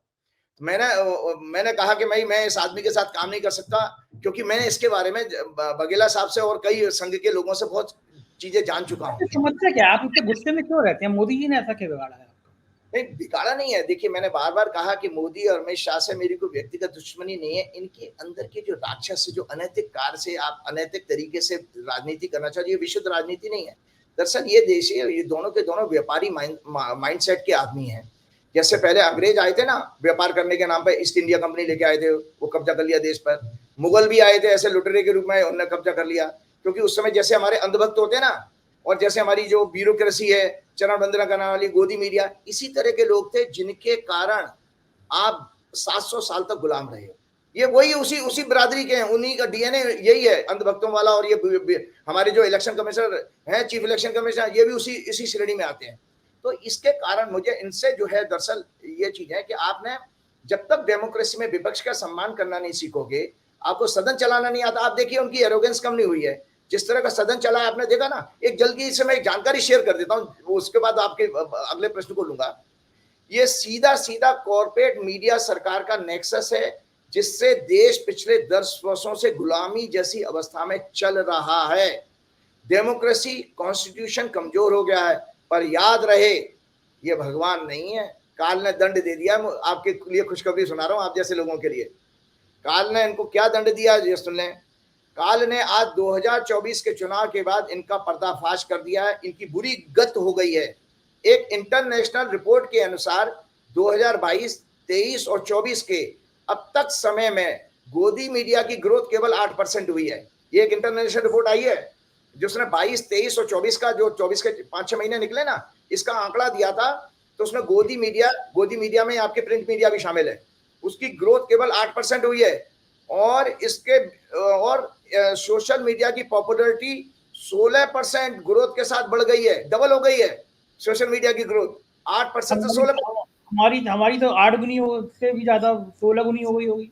मैंने कहा कि मैं इस आदमी के साथ काम नहीं कर सकता, क्योंकि मैंने इसके बारे में बघेला साहब से और कई संघ के लोगों से बहुत चीजें जान चुका हूँ। समस्या क्या है, आप इतने गुस्से में क्यों रहते हैं? मोदी जी ने ऐसा क्या बिगाड़ा है? नहीं, बिगाड़ा नहीं है। देखिए, मैंने बार बार कहा कि मोदी और अमित शाह से मेरी कोई व्यक्तिगत दुश्मनी नहीं है। इनके अंदर के जो राक्षस, जो अनैतिक कार्य से आप अनैतिक तरीके से राजनीति करना चाहते, ये विशुद्ध राजनीति नहीं है। दरअसल ये देश, ये दोनों के दोनों व्यापारी माइंडसेट के आदमी हैं। जैसे पहले अंग्रेज आए थे ना, व्यापार करने के नाम पर ईस्ट इंडिया कंपनी लेके आए थे, वो कब्जा कर लिया देश पर। मुगल भी आए थे ऐसे लुटेरे के रूप में, उन्होंने कब्जा कर लिया। क्योंकि उस समय जैसे हमारे अंधभक्त होते हैं ना, और जैसे हमारी जो ब्यूरोक्रेसी है, चरण वंदना करने वाली गोदी मीडिया, इसी तरह के लोग थे जिनके कारण आप 700 साल तक गुलाम रहे हो। ये वही उसी बिरादरी के हैं, उन्हीं का डीएनए यही है, अंधभक्तों वाला। और ये हमारे जो इलेक्शन कमिश्नर हैं, चीफ इलेक्शन कमिश्नर, ये भी इसी श्रेणी में आते हैं। तो इसके कारण मुझे इनसे जो है, दरअसल ये चीज है कि आपने जब तक डेमोक्रेसी में विपक्ष का सम्मान करना नहीं सीखोगे, आपको सदन चलाना नहीं आता। आप देखिए, उनकी एरोगेंस कम नहीं हुई है। जिस तरह का सदन चला है, आपने देखा ना। एक जल्दी से मैं एक जानकारी शेयर कर देता हूं, उसके बाद आपके अगले प्रश्न को लूंगा। ये सीधा सीधा कॉर्पोरेट मीडिया सरकार का नेक्सस है, जिससे देश पिछले 10 वर्षों से गुलामी जैसी अवस्था में चल रहा है। डेमोक्रेसी, कॉन्स्टिट्यूशन कमजोर हो गया है, पर याद रहे ये भगवान नहीं है। काल ने दंड दे दिया। आपके लिए खुशखबरी सुना रहा हूं, आप जैसे लोगों के लिए। काल ने इनको क्या दंड दिया, ये सुन लें। काल ने आज 2024 के चुनाव के बाद इनका पर्दाफाश कर दिया है। इनकी बुरी गत हो गई है। एक इंटरनेशनल रिपोर्ट के अनुसार 2022, 23 और 24 के अब तक समय में गोदी मीडिया की ग्रोथ केवल 8% हुई है। ये एक इंटरनेशनल रिपोर्ट आई है जिसने 22, 23 और 24 का, जो 24 के 5-6 महीने निकले ना, इसका आंकड़ा दिया था। तो उसमें गोदी मीडिया में आपके प्रिंट मीडिया भी शामिल है, उसकी ग्रोथ केवल 8% हुई है। और इसके और सोशल मीडिया की पॉपुलैरिटी 16% ग्रोथ के साथ बढ़ गई है, डबल हो गई है सोशल मीडिया की ग्रोथ, 8% से 16। हमारी तो 8 गुनी से भी ज्यादा 16 गुनी हो गई होगी।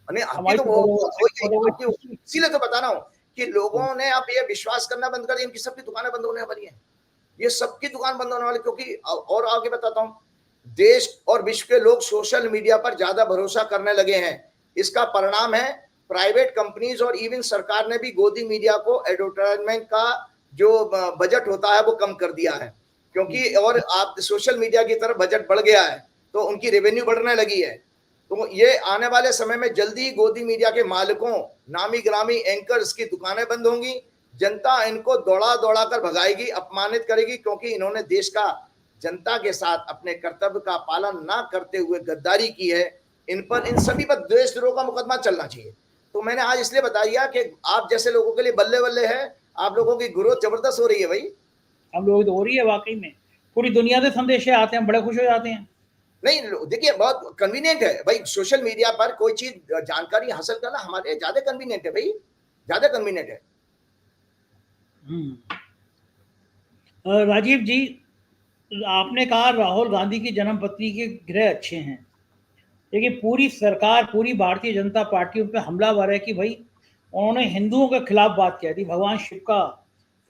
आपकी तो इसीलिए तो बता रहा हूँ कि लोगों ने अब ये विश्वास करना बंद कर दिया, इनकी सबकी दुकानें बंद होने वाली हैं। ये सबकी दुकान बंद होने वाली, क्योंकि और आगे बताता हूँ, देश और विश्व के लोग सोशल मीडिया पर ज्यादा भरोसा करने लगे हैं। इसका परिणाम है प्राइवेट कंपनीज और इवन सरकार ने भी गोदी मीडिया को एडवर्टाइजमेंट का जो बजट होता है वो कम कर दिया है, क्योंकि और आप सोशल मीडिया की तरफ बजट बढ़ गया है तो उनकी रेवेन्यू बढ़ने लगी है। तो ये आने वाले समय में जल्दी गोदी मीडिया के मालिकों, नामी ग्रामी एंकर्स की दुकानें बंद होंगी। जनता इनको दौड़ा दौड़ा कर भगाएगी, अपमानित करेगी, क्योंकि इन्होंने देश का जनता के साथ अपने कर्तव्य का पालन ना करते हुए गद्दारी की है। इन सभी पर देशद्रोह का मुकदमा चलना चाहिए। तो मैंने आज इसलिए बताया कि आप जैसे लोगों के लिए बल्ले बल्ले है, आप लोगों की ग्रोथ जबरदस्त हो रही है भाई। हम लोग तो हो रही है वाकई में, पूरी दुनिया से संदेश आते हैं, बड़े खुश हो जाते हैं। नहीं देखिए, बहुत कन्वीनियंट है भाई, सोशल मीडिया पर कोई चीज जानकारी हासिल करना हमारे ज्यादा कन्वीनियंट है भाई, ज्यादा कन्वीनियंट है। राजीव जी, आपने कहा राहुल गांधी की जन्मपत्री के ग्रह अच्छे हैं, लेकिन पूरी सरकार, पूरी भारतीय जनता पार्टी उन पर हमलावर है कि भाई उन्होंने हिंदुओं के खिलाफ बात कह दी, भगवान शिव का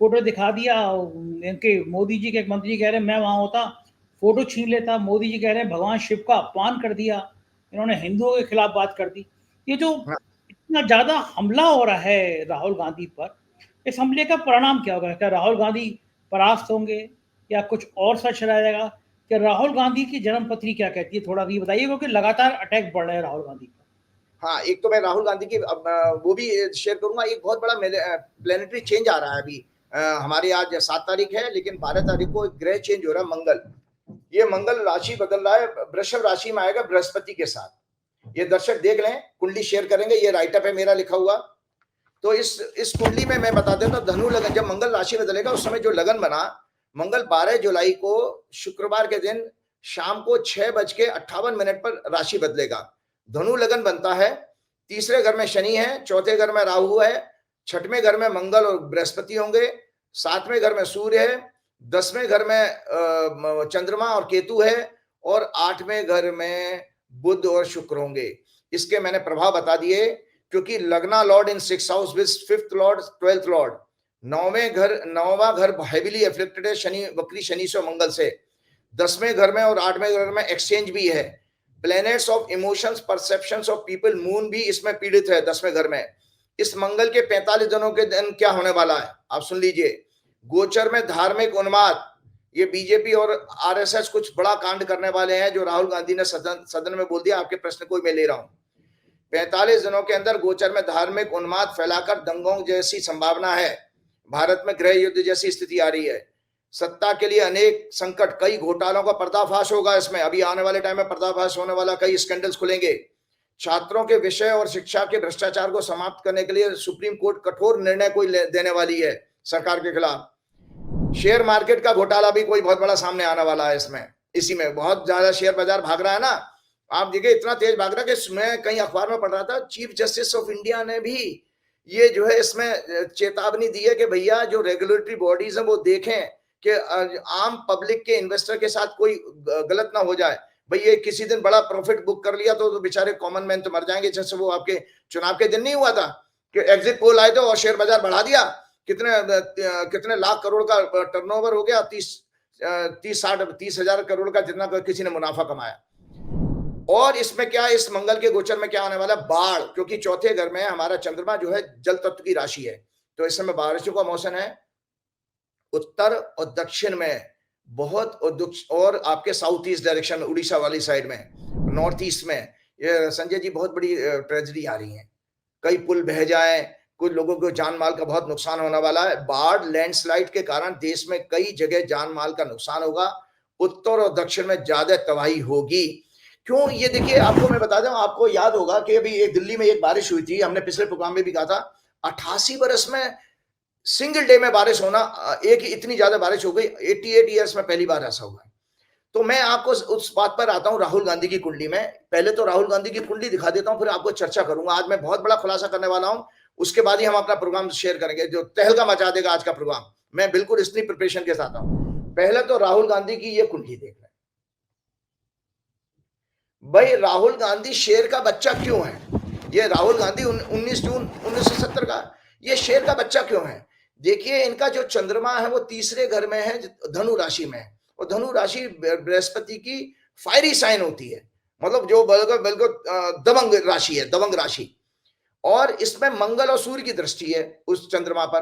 फोटो दिखा दिया। इनके मोदी जी के एक मंत्री कह रहे हैं मैं वहां होता फोटो छीन लेता, मोदी जी कह रहे हैं भगवान शिव का अपमान कर दिया, इन्होंने हिंदुओं के खिलाफ बात कर दी। ये जो इतना ज्यादा हमला हो रहा है राहुल गांधी पर, इस हमले का परिणाम क्या होगा? क्या राहुल गांधी परास्त होंगे या कुछ और सच रहेगा? कि राहुल गांधी की जन्मपत्री क्या कहती है, थोड़ा भी बताइए, क्योंकि लगातार अटैक बढ़ रहे हैं राहुल गांधी पर। हाँ, एक तो मैं राहुल गांधी की वो भी शेयर करूंगा। एक बहुत बड़ा प्लेनेटरी चेंज आ रहा है अभी। हमारे आज 7 तारीख है, लेकिन 12 तारीख को एक ग्रह चेंज हो रहा है, मंगल। ये मंगल राशि बदल रहा है, वृषभ राशि में आएगा बृहस्पति के साथ। ये दर्शक देख लें, कुंडली शेयर करेंगे, ये राइटअप है मेरा लिखा हुआ। तो इस कुंडली में मैं बता देता हूँ, धनु लगन, जब मंगल राशि बदलेगा उस समय जो लगन बना, मंगल 12 जुलाई को शुक्रवार के दिन शाम को 6:58 पर राशि बदलेगा, धनु लगन बनता है। तीसरे घर में शनि है, चौथे घर में राहु है, छठवें घर में मंगल और बृहस्पति होंगे, सातवें घर में सूर्य है, 10वें घर में चंद्रमा और केतु है, और 8वें घर में बुध और शुक्र होंगे। इसके मैंने प्रभाव बता दिए, क्योंकि लग्ना Lord in 6th house with 5th Lord, 12th Lord, नौवां घर हेविली अफेक्टेड है शनि, वक्री शनि से, मंगल से। 10वें घर में और 8वें घर में एक्सचेंज भी है। Planets of emotions, perceptions of people, moon भी इसमें पीड़ित है 10वें घर में। इस मंगल के 45 दिनों के दिन क्या होने वाला है आप सुन लीजिए। गोचर में धार्मिक उन्माद, ये बीजेपी और आरएसएस कुछ बड़ा कांड करने वाले हैं, जो राहुल गांधी ने सदन में बोल दिया। आपके प्रश्न को मैं ले रहा हूं। 45 दिनों के अंदर गोचर में धार्मिक उन्माद फैलाकर दंगों जैसी संभावना है। भारत में गृह युद्ध जैसी स्थिति आ रही है। सत्ता के लिए अनेक संकट, कई घोटालों का पर्दाफाश होगा इसमें। अभी आने वाले टाइम में पर्दाफाश होने वाला, कई स्कैंडल्स खुलेंगे। छात्रों के विषय और शिक्षा के भ्रष्टाचार को समाप्त करने के लिए सुप्रीम कोर्ट कठोर निर्णय कोई देने वाली है सरकार के खिलाफ। शेयर मार्केट का घोटाला भी कोई बहुत बड़ा सामने आने वाला है इसमें। इसी में बहुत ज्यादा शेयर बाजार भाग रहा है ना, आप देखिए इतना तेज भाग रहा है कि मैं कहीं अखबार में पढ़ रहा था, चीफ जस्टिस ऑफ इंडिया ने भी ये जो है इसमें चेतावनी दी है कि भैया जो रेगुलेटरी बॉडीज हैं वो देखें कि आम पब्लिक के इन्वेस्टर के साथ कोई गलत ना हो जाए। भाई ये किसी दिन बड़ा प्रॉफिट बुक कर लिया तो बेचारे कॉमन मैन तो मर जाएंगे। जैसे वो आपके चुनाव के दिन नहीं हुआ था कि एग्जिट पोल आए थे और शेयर बाजार बढ़ा दिया, कितने लाख करोड़ का टर्नओवर हो गया, 30,000 करोड़ का जितना किसी ने मुनाफा कमाया। और इसमें क्या, इस मंगल के गोचर में क्या आने वाला, बाढ़, क्योंकि चौथे घर में हमारा चंद्रमा जो है जल तत्व की राशि है, तो इस समय बारिशों का मौसम है। उत्तर और दक्षिण में बहुत, और आपके साउथ ईस्ट डायरेक्शन, उड़ीसा वाली साइड में, नॉर्थ ईस्ट में, ये संजय जी बहुत बड़ी ट्रेजेडी आ रही है। कई पुल बह जाए, कुछ लोगों को जान माल का बहुत नुकसान होने वाला है। बाढ़, लैंडस्लाइड के कारण देश में कई जगह जान माल का नुकसान होगा। उत्तर और दक्षिण में ज्यादा तबाही होगी। क्यों, ये देखिए, आपको मैं बता दूं, आपको याद होगा कि अभी एक दिल्ली में एक बारिश हुई थी, हमने पिछले प्रोग्राम में भी कहा था, 88 बरस में सिंगल डे में बारिश होना, एक इतनी ज्यादा बारिश हो गई, 88 ईयर्स में पहली बार ऐसा हुआ। तो मैं आपको उस बात पर आता हूं, राहुल गांधी की कुंडली में। पहले तो राहुल गांधी की कुंडली दिखा देता हूं, फिर आपको चर्चा करूंगा। आज मैं बहुत बड़ा खुलासा करने वाला हूं, उसके बाद ही हम अपना प्रोग्राम शेयर करेंगे, जो तहलका मचा देगा आज का प्रोग्राम। मैं बिल्कुल इतनी प्रिपरेशन के साथ हूं। पहले तो राहुल गांधी की ये कुंडली देख रहे हैं भाई। राहुल गांधी शेर का बच्चा क्यों है? ये राहुल गांधी 19 जून 1970 का, ये शेर का बच्चा क्यों है? देखिए, इनका जो चंद्रमा है वो तीसरे घर में है, धनु राशि में है, और धनु राशि बृहस्पति की फायरी साइन होती है, मतलब जो बिल्कुल दबंग राशि है, दबंग राशि। और इसमें मंगल और सूर्य की दृष्टि है उस चंद्रमा पर।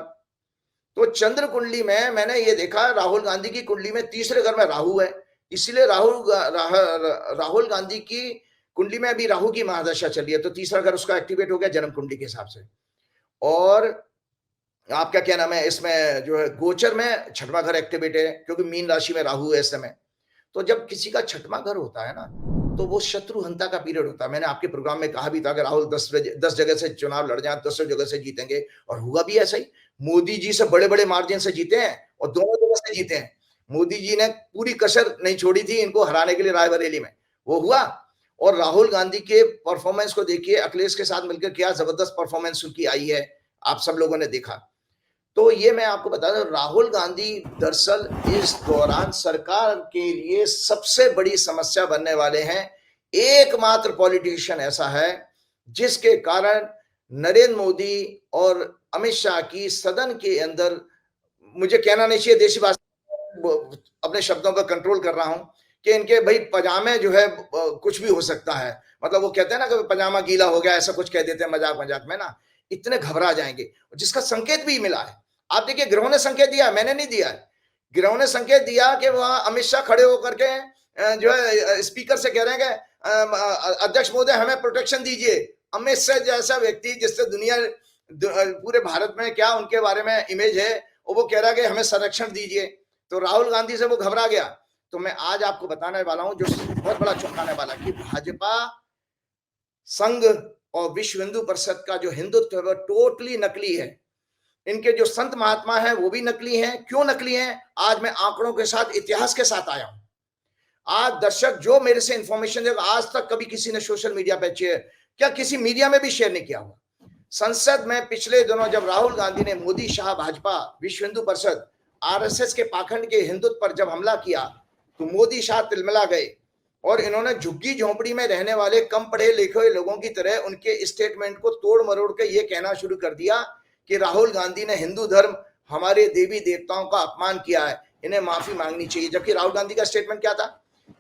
तो चंद्र कुंडली में मैंने ये देखा, राहुल गांधी की कुंडली में तीसरे घर में राहु है, इसलिए राहुल गांधी की कुंडली में अभी राहु की महादशा चली है, तो तीसरा घर उसका एक्टिवेट हो गया जन्म कुंडली के हिसाब से। और आपका क्या नाम है, इसमें जो है गोचर में छठवां घर एक्टिवेट है, क्योंकि मीन राशि में राहु है इस समय। तो जब किसी का छठवां घर होता है ना, तो वो शत्रुहंता का पीरियड होता है। मैंने आपके प्रोग्राम में कहा भी था कि राहुल 10 जगह से चुनाव लड़ जाए, 10 जगह से जीतेंगे, और हुआ भी ऐसा ही। मोदी जी से बड़े बड़े मार्जिन से जीते हैं, और दोनों जगह से जीते हैं। मोदी जी ने पूरी कसर नहीं छोड़ी थी इनको हराने के लिए रायबरेली में, वो हुआ। और राहुल गांधी के परफॉर्मेंस को देखिए, अखिलेश के साथ मिलकर क्या जबरदस्त परफॉर्मेंस उनकी आई है, आप सब लोगों ने देखा। तो ये मैं आपको बता दूं, राहुल गांधी दरअसल इस दौरान सरकार के लिए सबसे बड़ी समस्या बनने वाले हैं। एकमात्र पॉलिटिशियन ऐसा है जिसके कारण नरेंद्र मोदी और अमित शाह की सदन के अंदर, मुझे कहना नहीं चाहिए, देशी भाषा अपने शब्दों पर कंट्रोल कर रहा हूं, कि इनके भाई पजामे जो है कुछ भी हो सकता है, मतलब वो कहते हैं ना कि पजामा गीला हो गया, ऐसा कुछ कह देते हैं मजाक मजाक में ना, इतने घबरा जाएंगे, जिसका संकेत भी मिला है। आप देखिए, ग्रहों ने संकेत दिया, मैंने नहीं दिया है, ग्रहों ने संकेत दिया कि वहां अमित शाह खड़े होकर के जो है स्पीकर से कह रहे हैं कि अध्यक्ष महोदय हमें प्रोटेक्शन दीजिए। अमित शाह जैसा व्यक्ति जिससे दुनिया पूरे भारत में क्या उनके बारे में इमेज है, और वो कह रहा है कि हमें संरक्षण दीजिए, तो राहुल गांधी से वो घबरा गया। तो मैं आज आपको बताने वाला हूं जो बहुत बड़ा चौंकाने वाला, कि भाजपा संघ और विश्व हिंदू परिषद का जो हिंदुत्व है वो टोटली नकली है। इनके जो संत महात्मा हैं वो भी नकली हैं। क्यों नकली हैं? आज मैं आंकड़ों के साथ, इतिहास के साथ आया हूं। आज दर्शक जो मेरे से इंफॉर्मेशन देगा, आज तक कभी किसी ने सोशल मीडिया पे क्या किसी मीडिया में भी शेयर नहीं किया हुआ। संसद में पिछले दिनों जब राहुल गांधी ने मोदी शाह भाजपा विश्व हिंदू परिषद आरएसएस के पाखंड के हिंदुत्व पर जब हमला किया, तो मोदी शाह तिलमिला गए, और इन्होंने झुग्गी झोंपड़ी में रहने वाले कम पढ़े लिखे लोगों की तरह उनके स्टेटमेंट को तोड़ मरोड़ के ये कहना शुरू कर दिया कि राहुल गांधी ने हिंदू धर्म, हमारे देवी देवताओं का अपमान किया है, इन्हें माफी मांगनी चाहिए। जबकि राहुल गांधी का स्टेटमेंट क्या था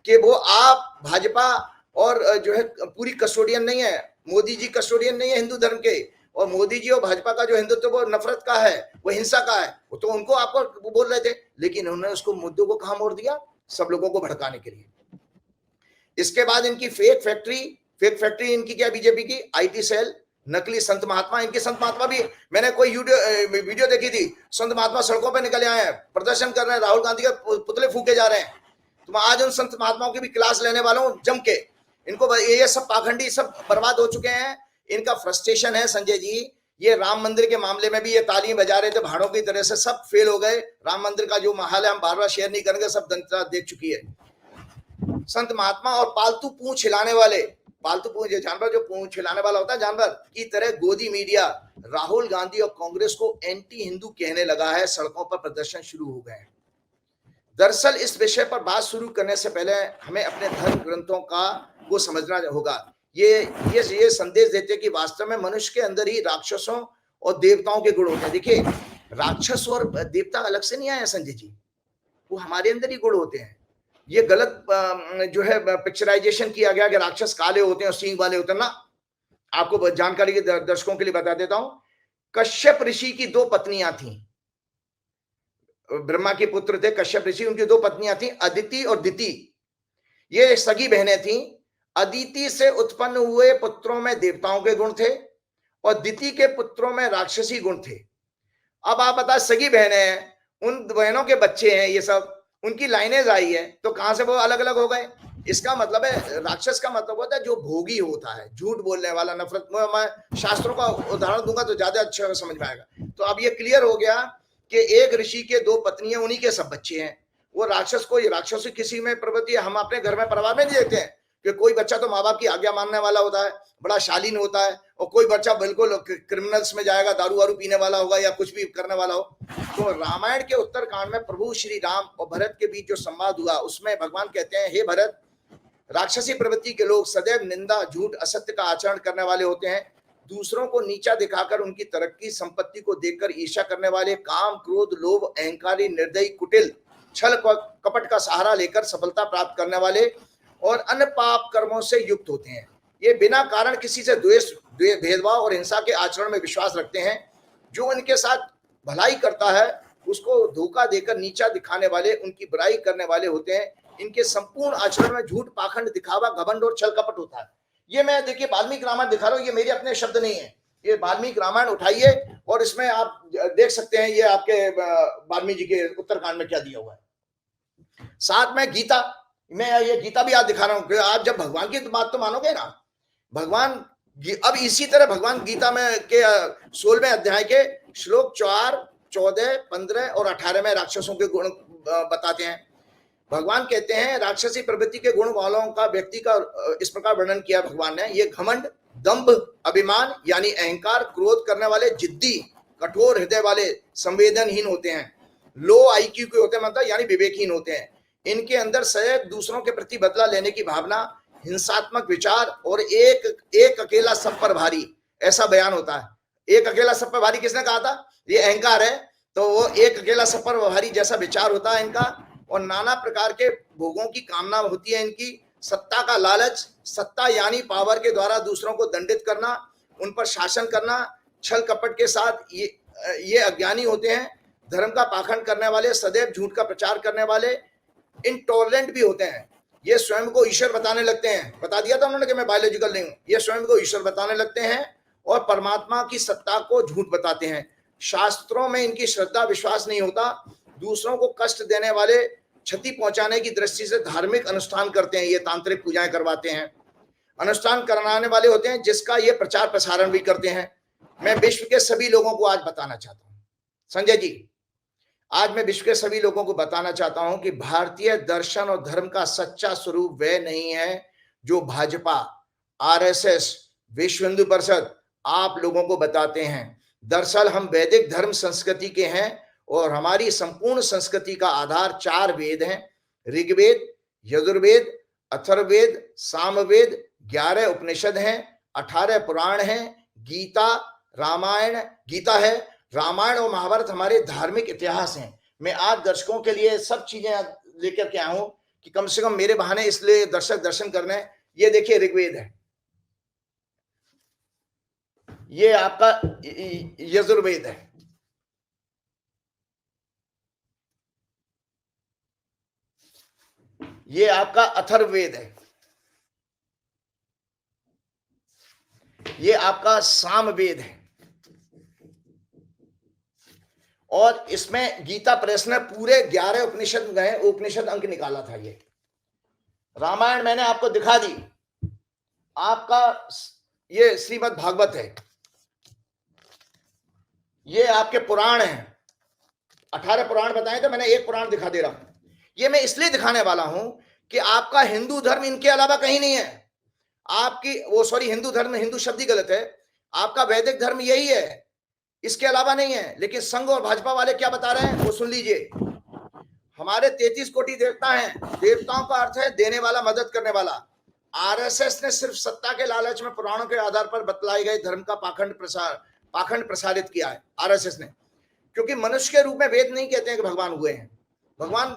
कि वो आप भाजपा और जो है पूरी कस्टोडियन नहीं है, मोदी जी कस्टोडियन नहीं है हिंदू धर्म के, और मोदी जी और भाजपा का जो हिंदुत्व वो नफरत का है, वो हिंसा का है, वो तो उनको आपको बोल रहे थे, लेकिन उन्होंने उसको मुद्दों को कहां मोड़ दिया, सब लोगों को भड़काने के लिए। इसके बाद इनकी फेक फैक्ट्री इनकी क्या, बीजेपी की आईटी सेल, नकली संत महात्मा। इनके संत महात्मा भी, मैंने कोई वीडियो देखी थी, संत महात्मा सड़कों पे निकले आए हैं, प्रदर्शन कर रहे हैं, राहुल गांधी के पुतले फूके जा रहे हैं। तो मैं आज उन संत महात्माओं की भी क्लास लेने वाला हूं जम के। इनको ये सब पाखंडी सब बर्बाद हो चुके हैं। इनका फ्रस्ट्रेशन है संजय जी, ये राम मंदिर के मामले में भी ये तालियां बजा रहे थे भाड़ों की तरह से, सब फेल हो गए। राम मंदिर का जो महाल है हम बार बार शेयर नहीं करेंगे, सब जनता देख चुकी है। संत महात्मा और पालतू पूंछ हिलाने वाले, पालतू पूंछ जानवर, जो पूंछ हिलाने वाला होता है जानवर की तरह, गोदी मीडिया राहुल गांधी और कांग्रेस को एंटी हिंदू कहने लगा है, सड़कों पर प्रदर्शन शुरू हो गए हैं। दरअसल इस विषय पर बात शुरू करने से पहले हमें अपने धर्म ग्रंथों को समझना होगा। ये संदेश देते कि वास्तव में मनुष्य के अंदर ही राक्षसों और देवताओं के गुण होते हैं। देखिए, राक्षस और देवता अलग से नहीं आए संजय जी, वो हमारे अंदर ही गुण होते हैं। ये गलत जो है पिक्चराइजेशन किया गया कि राक्षस काले होते हैं और सींग वाले होते हैं ना। आपको जानकारी के दर्शकों के लिए बता देता हूं, कश्यप ऋषि की 2 पत्नियां थीं। ब्रह्मा के पुत्र थे कश्यप ऋषि, उनकी 2 पत्नियां थीं, अदिति और दिति। ये सगी बहनें थीं। अदिति से उत्पन्न हुए पुत्रों में देवताओं के गुण थे और दिति के पुत्रों में राक्षसी गुण थे। अब आप बता, सगी बहनें हैं, उन बहनों के बच्चे हैं, ये सब उनकी लाइनेज आई है, तो कहां से वो अलग अलग हो गए? इसका मतलब है, राक्षस का मतलब होता है जो भोगी होता है, झूठ बोलने वाला, नफरत। मैं शास्त्रों का उदाहरण दूंगा तो ज्यादा अच्छा समझ में आएगा। तो अब ये क्लियर हो गया कि एक ऋषि के 2 पत्नियां, उन्हीं के सब बच्चे हैं। वो राक्षस को, राक्षस किसी में प्रवृत्ति हम अपने घर में परिवार में नहीं देखते हैं कि कोई बच्चा तो माँ बाप की आज्ञा मानने वाला होता है, बड़ा शालीन होता है, और कोई बच्चा बिल्कुल क्रिमिनल्स में जाएगा, दारू वारू पीने वाला होगा या कुछ भी करने वाला हो। तो रामायण के उत्तरकांड में प्रभु श्री राम और भरत के बीच जो संवाद हुआ, उसमें भगवान कहते हैं, हे भरत, राक्षसी प्रवृत्ति के लोग सदैव निंदा, झूठ, असत्य का आचरण करने वाले होते हैं। दूसरों को नीचा दिखाकर उनकी तरक्की, संपत्ति को देखकर ईर्ष्या करने वाले, काम, क्रोध, लोभ, अहंकारी, निर्दयी, कुटिल, छल कपट का सहारा लेकर सफलता प्राप्त करने वाले और अन्य पाप कर्मों से युक्त होते हैं। ये बिना कारण किसी से द्वेष, भेदभाव और हिंसा के आचरण में विश्वास रखते हैं। जो उनके साथ भलाई करता है उसको धोखा देकर नीचा दिखाने वाले, उनकी बुराई करने वाले होते हैं। इनके संपूर्ण आचरण में झूठ, पाखंड, दिखावा, घमंड और छल कपट होता है। ये मैं देखिए वाल्मीकि रामायण दिखा रहा हूं, ये मेरे अपने शब्द नहीं है, ये वाल्मीकि रामायण उठाइए और इसमें आप देख सकते हैं ये आपके वाल्मीकि जी के उत्तरकांड में क्या दिया हुआ है। साथ में गीता, मैं ये गीता भी आज दिखा रहा हूं। आप जब भगवान की बात तो मानोगे ना, भगवान अब इसी तरह भगवान गीता में के 16वें अध्याय के श्लोक 4, 14, 15 और 18 में राक्षसों के गुण बताते हैं। भगवान कहते हैं, राक्षसी प्रवृत्ति के गुण वालों का व्यक्ति का इस प्रकार वर्णन किया भगवान ने, ये घमंड, दंभ, अभिमान यानी अहंकार, क्रोध करने वाले, जिद्दी, कठोर हृदय वाले, संवेदनहीन होते हैं, लो आईक्यू के होते हैं, मतलब यानी विवेकहीन होते हैं। इनके अंदर सदैव दूसरों के प्रति बदला लेने की भावना, हिंसात्मक विचार और एक अकेला सब पर भारी, ऐसा बयान होता है। एक अकेला सब पर भारी किसने कहा था? ये अहंकार है। तो वो एक अकेला सब पर भारी जैसा विचार होता है इनका, और नाना प्रकार के भोगों की कामना होती है इनकी। सत्ता का लालच, सत्ता यानी पावर के द्वारा दूसरों को दंडित करना, उन पर शासन करना, छल कपट के साथ ये अज्ञानी होते हैं। धर्म का पाखंड करने वाले, सदैव झूठ का प्रचार करने वाले, इनटॉलरेंट भी होते हैं। ये स्वयं को ईश्वर बताने लगते हैं। बता दिया था उन्होंने कि मैं बायोलॉजिकल नहीं हूं। ये स्वयं को ईश्वर बताने लगते हैं और परमात्मा की सत्ता को झूठ बताते हैं। शास्त्रों में इनकी श्रद्धा, विश्वास नहीं होता। दूसरों को कष्ट देने वाले, क्षति पहुंचाने की दृष्टि से धार्मिक अनुष्ठान करते हैं। ये तांत्रिक पूजाएं करवाते हैं, अनुष्ठान कराने वाले होते हैं, जिसका ये प्रचार प्रसारण भी करते हैं। मैं विश्व के सभी लोगों को आज बताना चाहता हूं, संजय जी, आज मैं विश्व के सभी लोगों को बताना चाहता हूं कि भारतीय दर्शन और धर्म का सच्चा स्वरूप वह नहीं है जो भाजपा, आरएसएस, विश्व हिंदू परिषद आप लोगों को बताते हैं। दरअसल हम वैदिक धर्म संस्कृति के हैं और हमारी संपूर्ण संस्कृति का आधार 4 वेद हैं, ऋग्वेद, यजुर्वेद, अथर्ववेद, सामवेद, 11 उपनिषद हैं, 18 पुराण हैं, गीता है, रामायण और महाभारत हमारे धार्मिक इतिहास हैं। मैं आज दर्शकों के लिए सब चीजें लेकर के आया हूं कि कम से कम मेरे बहाने इसलिए दर्शक दर्शन करने। ये देखिए ऋग्वेद है, ये आपका यजुर्वेद है, ये आपका अथर्ववेद है, ये आपका सामवेद है, और इसमें गीता प्रेस ने पूरे 11 उपनिषद गए, उपनिषद अंक निकाला था। ये रामायण मैंने आपको दिखा दी, आपका ये श्रीमद् भागवत है, ये आपके पुराण हैं, 18 पुराण बताए थे, मैंने एक पुराण दिखा दे रहा हूं। ये मैं इसलिए दिखाने वाला हूं कि आपका हिंदू धर्म इनके अलावा कहीं नहीं है। आपकी हिंदू धर्म, हिंदू शब्द ही गलत है, आपका वैदिक धर्म यही है, इसके अलावा नहीं है। लेकिन संघ और भाजपा वाले क्या बता रहे हैं वो सुन लीजिए। हमारे 33 कोटि देवता हैं, देवताओं का अर्थ है देने वाला, मदद करने वाला। आरएसएस ने सिर्फ सत्ता के लालच में पुराणों के आधार पर बतलाए गए धर्म का पाखंड प्रसारित किया है आरएसएस ने, क्योंकि मनुष्य के रूप में वेद नहीं कहते हैं कि भगवान हुए हैं। भगवान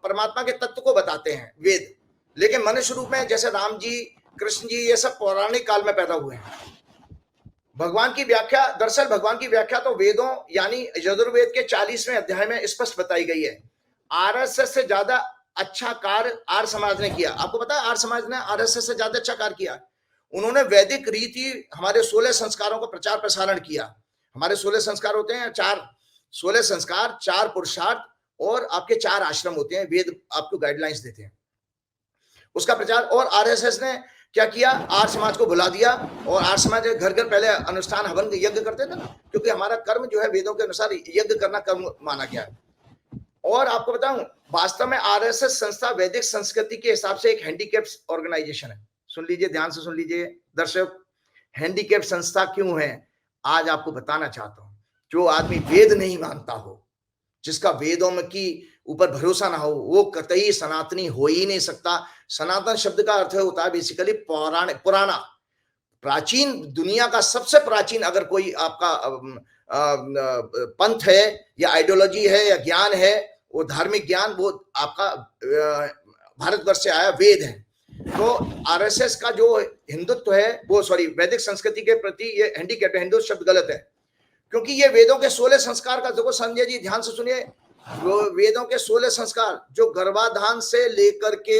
परमात्मा के तत्व को बताते हैं वेद, लेकिन मनुष्य रूप में जैसे राम जी, कृष्ण जी, ये सब पौराणिक काल में पैदा हुए हैं। भगवान की व्याख्या, दरअसल भगवान की व्याख्या तो वेदों यानी यजुर्वेद के 40वें अध्याय में स्पष्ट बताई गई है। आरएसएस से ज्यादा अच्छा कार्य आर्य समाज ने किया। आपको पता है आर्य समाज ने आरएसएस से ज्यादा अच्छा कार्य किया। उन्होंने वैदिक रीति, हमारे 16 संस्कारों का प्रचार प्रसारण किया। हमारे 16 संस्कार होते हैं, 16 संस्कार, 4 पुरुषार्थ और आपके 4 आश्रम होते हैं। वेद आपको गाइडलाइंस देते हैं, उसका प्रचार। और आरएसएस ने क्या किया, आर्य समाज को भुला दिया। और आर्य समाज घर घर पहले अनुष्ठान हवन यज्ञ करते थे ना, क्योंकि हमारा कर्म जो है वेदों के अनुसार यज्ञ करना कर्म माना गया है। और आपको बताऊं, वास्तव में आरएसएस संस्था वैदिक संस्कृति के हिसाब से एक हैंडीकैप्स ऑर्गेनाइजेशन है। सुन लीजिए, ध्यान से सुन लीजिए दर्शक, हैंडीकैप संस्था क्यों है आज आपको बताना चाहता हूं। जो आदमी वेद नहीं मानता हो, जिसका वेदों में की ऊपर भरोसा ना हो, वो कतई सनातनी हो ही नहीं सकता। सनातन शब्द का अर्थ होता है बेसिकली पुराना, प्राचीन, दुनिया का सबसे प्राचीन अगर कोई आपका पंथ है या आइडियोलॉजी है या ज्ञान है, वो धार्मिक ज्ञान, वो आपका भारतवर्ष से आया वेद है। तो आरएसएस का जो हिंदुत्व है वो, सॉरी, वैदिक संस्कृति के प्रति ये हैंडीकैप है। हिंदू शब्द गलत है, क्योंकि ये वेदों के 16 संस्कार का, देखो संजय जी ध्यान से सुनिए, वेदों के 16 संस्कार जो गर्भाधान से लेकर के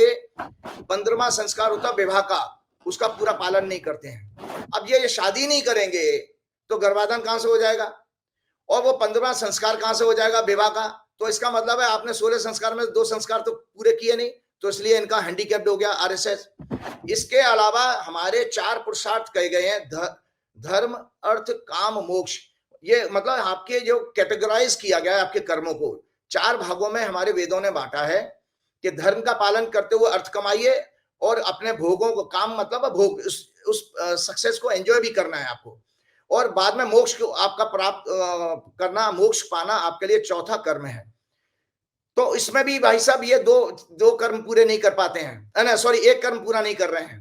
15वां संस्कार होता विवाह का, उसका पूरा पालन नहीं करते हैं। अब ये शादी नहीं करेंगे तो गर्भाधान कहां से हो जाएगा, और वो 15वां संस्कार कहां से हो जाएगा विवाह का। तो इसका मतलब है आपने 16 संस्कार में 2 संस्कार तो पूरे किए नहीं, तो इसलिए इनका हैंडीकैप्ड हो गया आरएसएस। इसके अलावा हमारे 4 पुरुषार्थ कहे गए हैं, धर्म, अर्थ, काम, मोक्ष। ये मतलब आपके जो कैटेगराइज किया गया है आपके कर्मों को 4 भागों में हमारे वेदों ने बांटा है कि धर्म का पालन करते हुए अर्थ कमाइए, और अपने भोगों को, काम मतलब भोग, उस सक्सेस को एंजॉय भी करना है आपको, और बाद में मोक्ष को आपका प्राप्त करना, मोक्ष पाना आपके लिए चौथा कर्म है। तो इसमें भी भाई साहब ये दो कर्म पूरे नहीं कर पाते हैं, ना सॉरी, एक कर्म पूरा नहीं कर रहे हैं।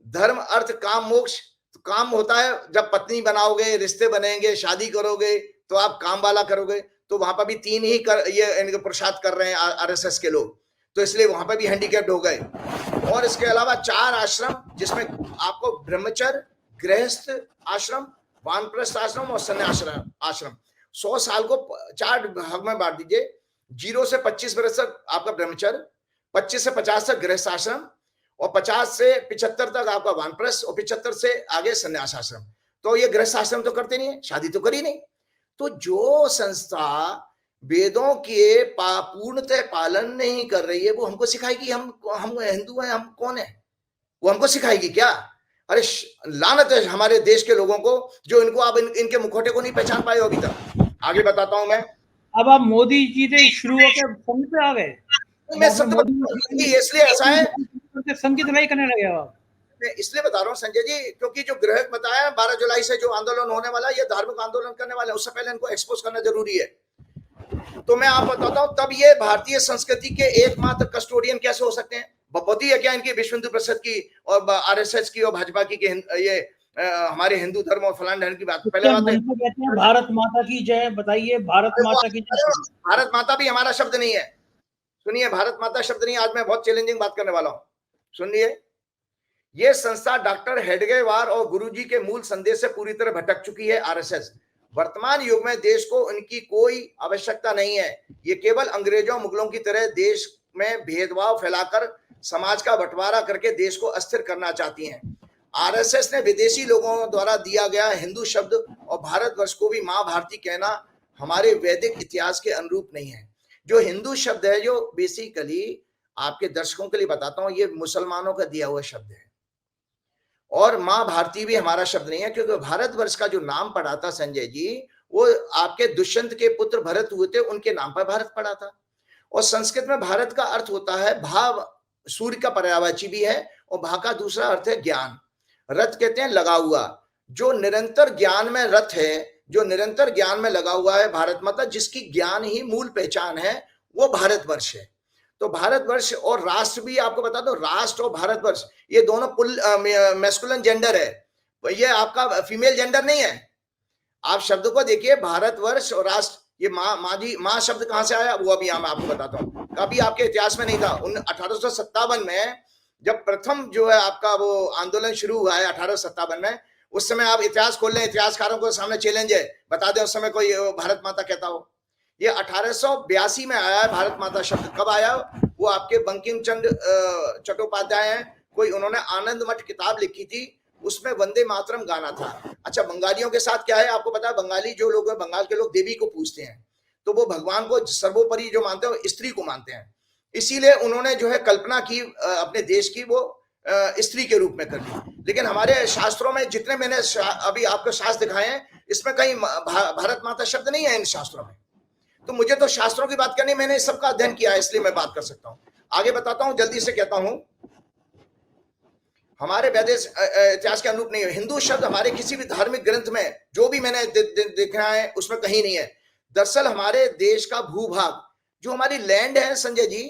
धर्म, अर्थ, काम, मोक्ष। तो काम होता है जब पत्नी बनाओगे, रिश्ते बनेंगे, शादी करोगे, तो आप काम वाला करोगे, तो वहां पर भी 3 ही ये इनके पुरुषार्थ कर रहे हैं आरएसएस के लोग, तो इसलिए वहां पर भी हैंडीकैप्ड हो गए। और इसके अलावा 4 आश्रम, जिसमें आपको ब्रह्मचर्य, गृहस्थ आश्रम, वानप्रस्थ आश्रम और सन्यास आश्रम। 100 साल को 4 भाग में बांट दीजिए। 0 से 25 वर्ष तक आपका ब्रह्मचर्य, 25 से 50 तक गृहस्थ आश्रम, और 50 से 75 तक आपका वानप्रस्थ, और 75 से आगे सन्यास आश्रम। तो ये गृहस्थ आश्रम तो करते नहीं है, शादी तो करी नहीं। तो जो संस्था वेदों के पूर्णतः पालन नहीं कर रही है, वो हमको सिखाएगी हम हिंदू हैं, हम कौन है, वो हमको सिखाएगी क्या? अरे लानत है हमारे देश के लोगों को, जो इनको आप इनके मुखौटे को नहीं पहचान पाए अभी तक। आगे बताता हूं मैं। अब आप मोदी जी से शुरू होकर संघ पे आ गए। मैं इसलिए ऐसा है, संगीत नहीं करने लगे आप। मैं इसलिए बता रहा हूँ संजय जी, क्योंकि जो गृह बताया 12 जुलाई से जो आंदोलन होने वाला है, ये धार्मिक आंदोलन करने वाले, उससे पहले इनको एक्सपोज करना जरूरी है। तो मैं आप बताता हूँ, तब ये भारतीय संस्कृति के एकमात्र कस्टोडियन कैसे हो सकते हैं? बपौती है क्या इनकी विश्व हिंदू परिषद की और आरएसएस की और भाजपा की ये हमारे हिंदू धर्म और फलान धर्म की बात? पहले बात है भारत माता की जय, बताइए भारत माता की जय। भारत माता भी हमारा शब्द नहीं है, सुनिए, भारत माता शब्द नहीं। आज मैं बहुत चैलेंजिंग बात करने वाला हूं, सुनिए। ये संस्था डॉक्टर हेडगेवार और गुरुजी के मूल संदेश से पूरी तरह भटक चुकी है आरएसएस। वर्तमान युग में देश को उनकी कोई आवश्यकता नहीं है। ये केवल अंग्रेजों मुगलों की तरह देश में भेदभाव फैलाकर समाज का बंटवारा करके देश को अस्थिर करना चाहती हैं। आरएसएस ने विदेशी लोगों द्वारा दिया गया हिंदू शब्द और भारतवर्ष को भी मां भारती कहना हमारे वैदिक इतिहास के अनुरूप नहीं है। जो हिंदू शब्द है, जो बेसिकली आपके दर्शकों के लिए बताता हूं, ये मुसलमानों का दिया हुआ शब्द है, और मां भारती भी हमारा शब्द नहीं है, क्योंकि भारतवर्ष का जो नाम पड़ा था संजय जी, वो आपके दुष्यंत के पुत्र भरत हुए थे, उनके नाम पर भारत पड़ा था। और संस्कृत में भारत का अर्थ होता है भाव, सूर्य का पर्यायवाची भी है, और भा का दूसरा अर्थ है ज्ञान। रथ कहते हैं लगा हुआ, जो निरंतर ज्ञान में रथ है, जो निरंतर ज्ञान में लगा हुआ है भारत माता, जिसकी ज्ञान ही मूल पहचान है, वो भारतवर्ष है। तो भारतवर्ष और राष्ट्र भी आपको बता दो, राष्ट्र और भारतवर्ष ये दोनों मैस्कुलिन जेंडर है, ये आपका फीमेल जेंडर नहीं है। आप शब्द को देखिए, भारतवर्ष और राष्ट्र, ये माँ शब्द कहां से आया वो अभी मैं आपको बताता हूँ, कभी आपके इतिहास में नहीं था। 1857 में जब प्रथम जो है आपका वो आंदोलन शुरू हुआ है 1857 में, उस समय आप इतिहास खोल लें, इतिहासकारों को सामने चैलेंज है, बता दें उस समय कोई भारत माता कहता हो। ये 1882 में आया है भारत माता शब्द। कब आया? वो आपके बंकिम चंद्र चट्टोपाध्याय हैं, कोई उन्होंने आनंद मठ किताब लिखी थी, उसमें वंदे मातरम गाना था। अच्छा, बंगालियों के साथ क्या है आपको पता है? बंगाली जो लोग हैं, बंगाल के लोग देवी को पूजते हैं, तो वो भगवान को सर्वोपरि जो मानते हैं, स्त्री को मानते हैं। इसीलिए उन्होंने जो है कल्पना की अपने देश की, वो स्त्री के रूप में कर ली। लेकिन हमारे शास्त्रों में जितने मैंने अभी आपको शास्त्र दिखाए हैं, इसमें कहीं भारत माता शब्द नहीं है इन शास्त्रों में। तो मुझे तो शास्त्रों की बात करनी, मैंने इस सबका अध्ययन किया है, इसलिए मैं बात कर सकता हूं। आगे बताता हूं, जल्दी से कहता हूं। हमारे वैदिक इतिहास के अनुरूप नहीं है। हिंदू शब्द हमारे किसी भी धार्मिक ग्रंथ में जो भी मैंने देखा है उसमें कहीं नहीं है। दरअसल हमारे देश का भूभाग, जो हमारी लैंड है संजय जी,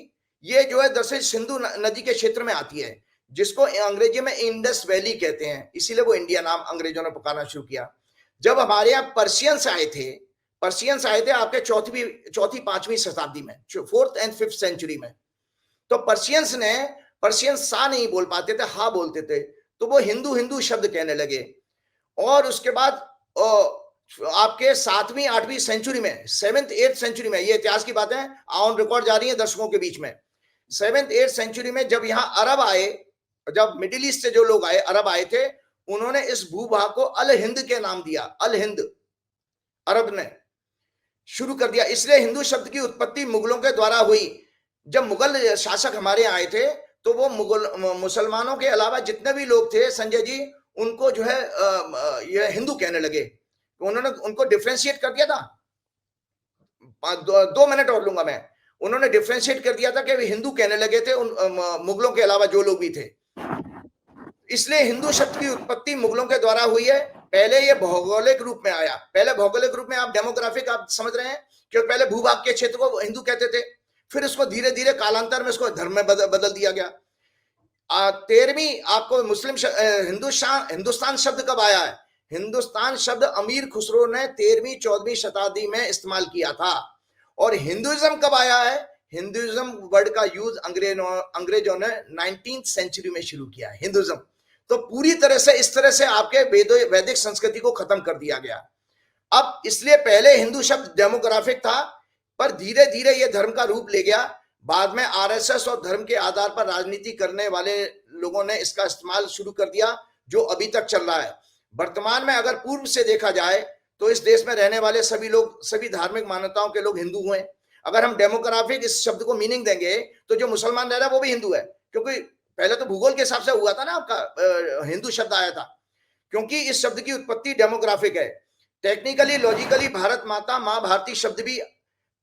ये जो है दरअसल सिंधु नदी के क्षेत्र में आती है, जिसको अंग्रेजी में इंडस वैली कहते हैं, इसीलिए वो इंडिया नाम अंग्रेजों ने पुकारना शुरू किया। जब हमारे यहाँ पर्शियंस आए थे आपके चौथी पांचवी शताब्दी में, 4th and 5th सेंचुरी में। तो पर्शियन सा नहीं बोल पाते थे, हा बोलते थे, तो वो हिंदू हिंदू शब्द कहने लगे। और उसके बाद आपके 7वीं 8वीं सेंचुरी में, 7th 8th सेंचुरी में, ये इतिहास की बातें ऑन रिकॉर्ड जा रही है दर्शकों के बीच में, 7th 8th सेंचुरी में जब यहाँ अरब आए, जब मिडिल ईस्ट से जो लोग आए, अरब आए थे, उन्होंने इस भूभाग को अल हिंद के नाम दिया। अल हिंद अरब ने शुरू कर दिया। इसलिए हिंदू शब्द की उत्पत्ति मुगलों के द्वारा हुई। जब मुगल शासक हमारे आए थे, तो वो मुसलमानों के अलावा जितने भी लोग थे संजय जी, उनको जो है ये हिंदू कहने लगे। उन्होंने उनको डिफरेंशिएट कर दिया था। 2 मिनट और लूंगा मैं। उन्होंने डिफरेंशिएट कर दिया था कि वे हिंदू कहने लगे थे, उन मुगलों के अलावा जो लोग भी थे। इसलिए हिंदू शब्द की उत्पत्ति मुगलों के द्वारा हुई है। पहले ये भौगोलिक रूप में आया। पहले भौगोलिक रूप में, आप डेमोग्राफिक आप समझ रहे हैं, क्योंकि पहले भूभाग के क्षेत्र को हिंदू कहते थे, फिर इसको धीरे धीरे कालांतर में इसको धर्म में बदल दिया गया। 13वीं आपको मुस्लिम हिंदुस्तान शब्द कब आया है? हिंदुस्तान शब्द अमीर खुसरो ने 13वीं 14वीं शताब्दी में इस्तेमाल किया था। और हिंदुइज्म कब आया है? हिंदुइज्म वर्ड का यूज अंग्रेजों ने 19th सेंचुरी में शुरू किया है, हिंदुइज्म। तो पूरी तरह से इस तरह से आपके वैदिक संस्कृति को खत्म कर दिया गया। अब इसलिए पहले हिंदू शब्द डेमोग्राफिक था, पर धीरे धीरे यह धर्म का रूप ले गया। बाद में आरएसएस और धर्म के आधार पर राजनीति करने वाले लोगों ने इसका इस्तेमाल शुरू कर दिया, जो अभी तक चल रहा है। वर्तमान में अगर पूर्व से देखा जाए तो इस देश में रहने वाले सभी लोग, सभी धार्मिक मान्यताओं के लोग हिंदू हुए। अगर हम डेमोग्राफिक इस शब्द को मीनिंग देंगे तो जो मुसलमान रह रहा है वो भी हिंदू है, क्योंकि पहले तो भूगोल के हिसाब से हुआ था ना, आपका हिंदू शब्द आया था, क्योंकि इस शब्द की उत्पत्ति डेमोग्राफिक है। टेक्निकली लॉजिकली भारत माता, माँ भारती शब्द भी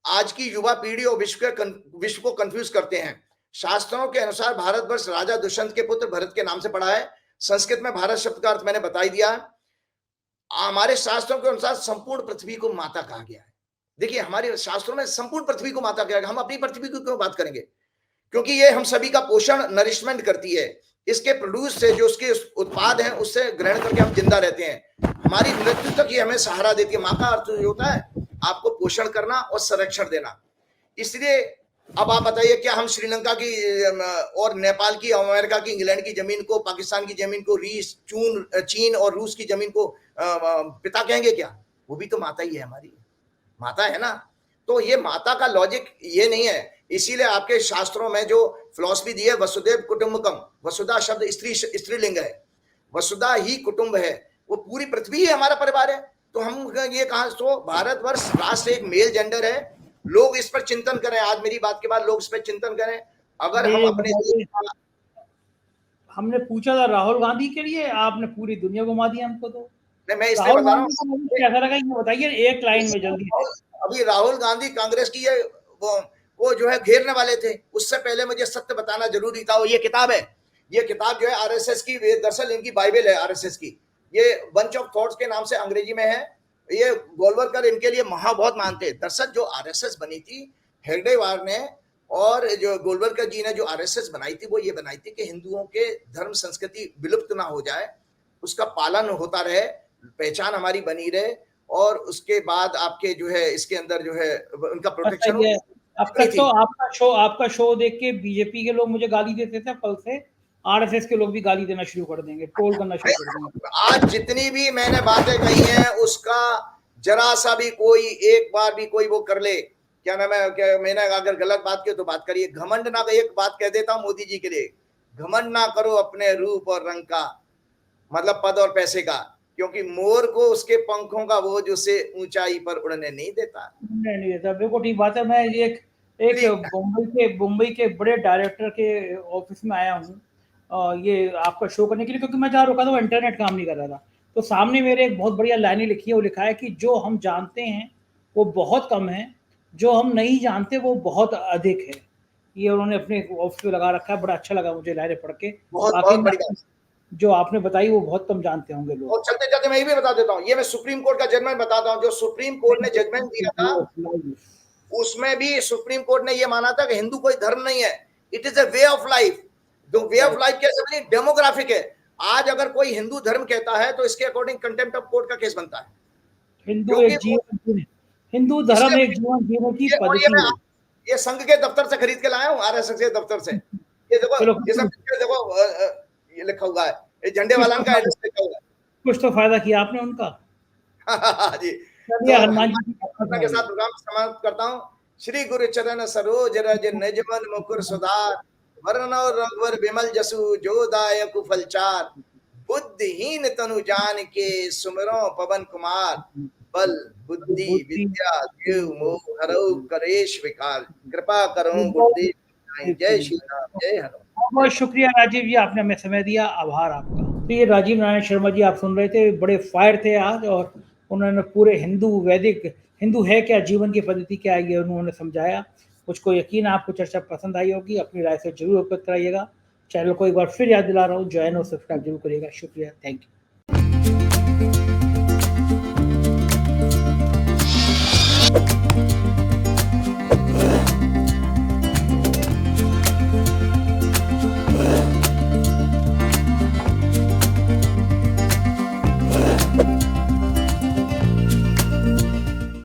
आज की युवा पीढ़ी और विश्व को कंफ्यूज करते हैं। शास्त्रों के अनुसार भारतवर्ष राजा दुष्यंत के पुत्र भरत के नाम से पड़ा है। संस्कृत में भारत शब्द का अर्थ मैंने बता ही दिया। हमारे शास्त्रों के अनुसार संपूर्ण पृथ्वी को माता कहा गया है। देखिए, हमारे शास्त्रों में संपूर्ण पृथ्वी को माता कहा गया। हम अपनी पृथ्वी की क्यों बात करेंगे? क्योंकि ये हम सभी का पोषण, नरिशमेंट करती है। इसके प्रोड्यूस से, जो उसके उत्पाद हैं, उससे ग्रहण करके हम जिंदा रहते हैं। हमारी मृत्यु तक ये हमें सहारा देती है। माँ का अर्थ जो होता है आपको पोषण करना और संरक्षण देना। इसलिए अब आप बताइए, क्या हम श्रीलंका की और नेपाल की, अमेरिका की, इंग्लैंड की जमीन को, पाकिस्तान की जमीन को, चीन और रूस की जमीन को पिता कहेंगे क्या? वो भी तो माता ही है, हमारी माता है ना। तो ये माता का लॉजिक ये नहीं है। इसीलिए आपके शास्त्रों में जो फिलॉसफी दी है, वसुदेव कुटुंबकम, वसुधा शब्द स्त्रीलिंग है, वसुधा ही कुटुंब है, वो पूरी पृथ्वी ही हमारा परिवार है। तो हम ये कहा, तो भारतवर्ष राष्ट्र एक मेल जेंडर है। लोग इस पर चिंतन करें, आज मेरी बात के बाद लोग इस पर चिंतन करें। अगर हम अपने, हमने पूछा था राहुल गांधी के लिए, आपने पूरी दुनिया घुमा दी हमको। तो मैं इसलिए बता रहा हूँ, कैसा लगा ये बताइए एक लाइन में जल्दी से। अभी राहुल गांधी कांग्रेस की वो जो है घेरने वाले थे, उससे पहले मुझे सत्य बताना जरूरी था। और ये किताब है, ये किताब जो है आरएसएस की, दरअसल इनकी बाइबल है आरएसएस की। ये बंच ऑफ थॉट्स के नाम से अंग्रेजी में है। ये गोलवलकर इनके लिए बहुत मानते हैं। दरअसल जो आरएसएस बनी थी हेगडेवार ने, और जो गोलवलकर जी ने जो आरएसएस बनाई थी, वो ये बनाई थी कि हिंदुओं के धर्म संस्कृति विलुप्त ना हो जाए, उसका पालन होता रहे, पहचान हमारी बनी रहे, और उसके बाद आपके जो है इसके अंदर जो है उनका अच्छा प्रोटेक्शन हो। ये अब तक तो आपका शो देख के बीजेपी के लोग मुझे गाली देते थे, कल से आरएसएस के लोग भी गाली देना शुरू कर देंगे, ट्रोल करना शुरू कर देंगे। आज जितनी भी मैंने बातें कही हैं उसका जरा सा भी कोई एक बार भी कोई वो कर ले, क्या नाम है, क्या मैंने अगर गलत बात की तो बात करिए, घमंड ना, एक बात कह देता हूं मोदी जी के लिए, घमंड ना करो अपने रूप और रंग का, मतलब पद और पैसे का, क्योंकि मोर को उसके पंखों का वो जो से ऊंचाई पर उड़ने नहीं देता। नहीं देता, बिल्कुल ठीक बात है। मैं एक एक मुंबई के बड़े डायरेक्टर के ऑफिस में आया हूँ ये आपका शो करने के लिए, क्योंकि मैं जहाँ रुका था वो इंटरनेट काम नहीं कर रहा था। तो सामने मेरे एक बहुत बढ़िया लाइनें लिखी है, वो लिखा है कि जो हम जानते हैं वो बहुत कम है, जो हम नहीं जानते वो बहुत अधिक है। ये उन्होंने अपने ऑफिस में लगा रखा है, बड़ा अच्छा लगा मुझे लाइनें पढ़ के। बहुत बाकी बहुत बड़ी बात जो आपने बताई वो बहुत कम जानते होंगे लोग। और चलते चलते मैं ये भी बता देता हूँ, ये मैं सुप्रीम कोर्ट का जजमेंट बताता हूँ, जो सुप्रीम कोर्ट ने जजमेंट दिया था उसमें भी सुप्रीम कोर्ट ने ये माना था कि हिंदू कोई धर्म नहीं है, it is a way of life. तो वे ऑफ लाइफ कैसे, डेमोग्राफिक है। आज अगर कोई हिंदू धर्म कहता है तो इसके अकॉर्डिंग कंटेम्प्ट ऑफ कोर्ट का केस बनता है। हिंदू एक जीवन, हिंदू धर्म एक जीवन जीने की पद्धति है। ये संघ के दफ्तर से खरीद के लाया हूँ, आरएसएस के दफ्तर से। ये देखो, ये सब देखो, ये लिखा हुआ है, ये झंडे वाला का एड्रेस लिखा हुआ है। कुछ तो फायदा किया आपने उनका। जी, तो हनुमान जी के साथ प्रोग्राम समाप्त करता हूँ। श्री गुरु चरण सरोज रज निज मन मुकुर सुधार, वरण और रघुवर विमल जसु जो दायक फलचार, बुद्धिहीन तनु जान के सुमिरो पवन कुमार, बल बुद्धि विद्या देव मोह हरऊ करेश विकार, कृपा करो गुरुदेव। जय श्री राम, जय हनुमान। बहुत शुक्रिया राजीव जी, आपने हमें समय दिया, आभार आपका। तो ये राजीव नारायण शर्मा जी आप सुन रहे थे, बड़े फायर थे आज, और उन्होंने पूरे हिंदू वैदिक हिंदू है क्या, जीवन की पद्धति क्या है, ये उन्होंने समझाया। मुझको यकीन है आपको चर्चा पसंद आई होगी, अपनी राय से जरूर उपयोग कराइएगा। चैनल को एक बार फिर याद दिला रहा हूँ, ज्वाइन और सब्सक्राइब जरूर करिएगा। शुक्रिया, थैंक यू।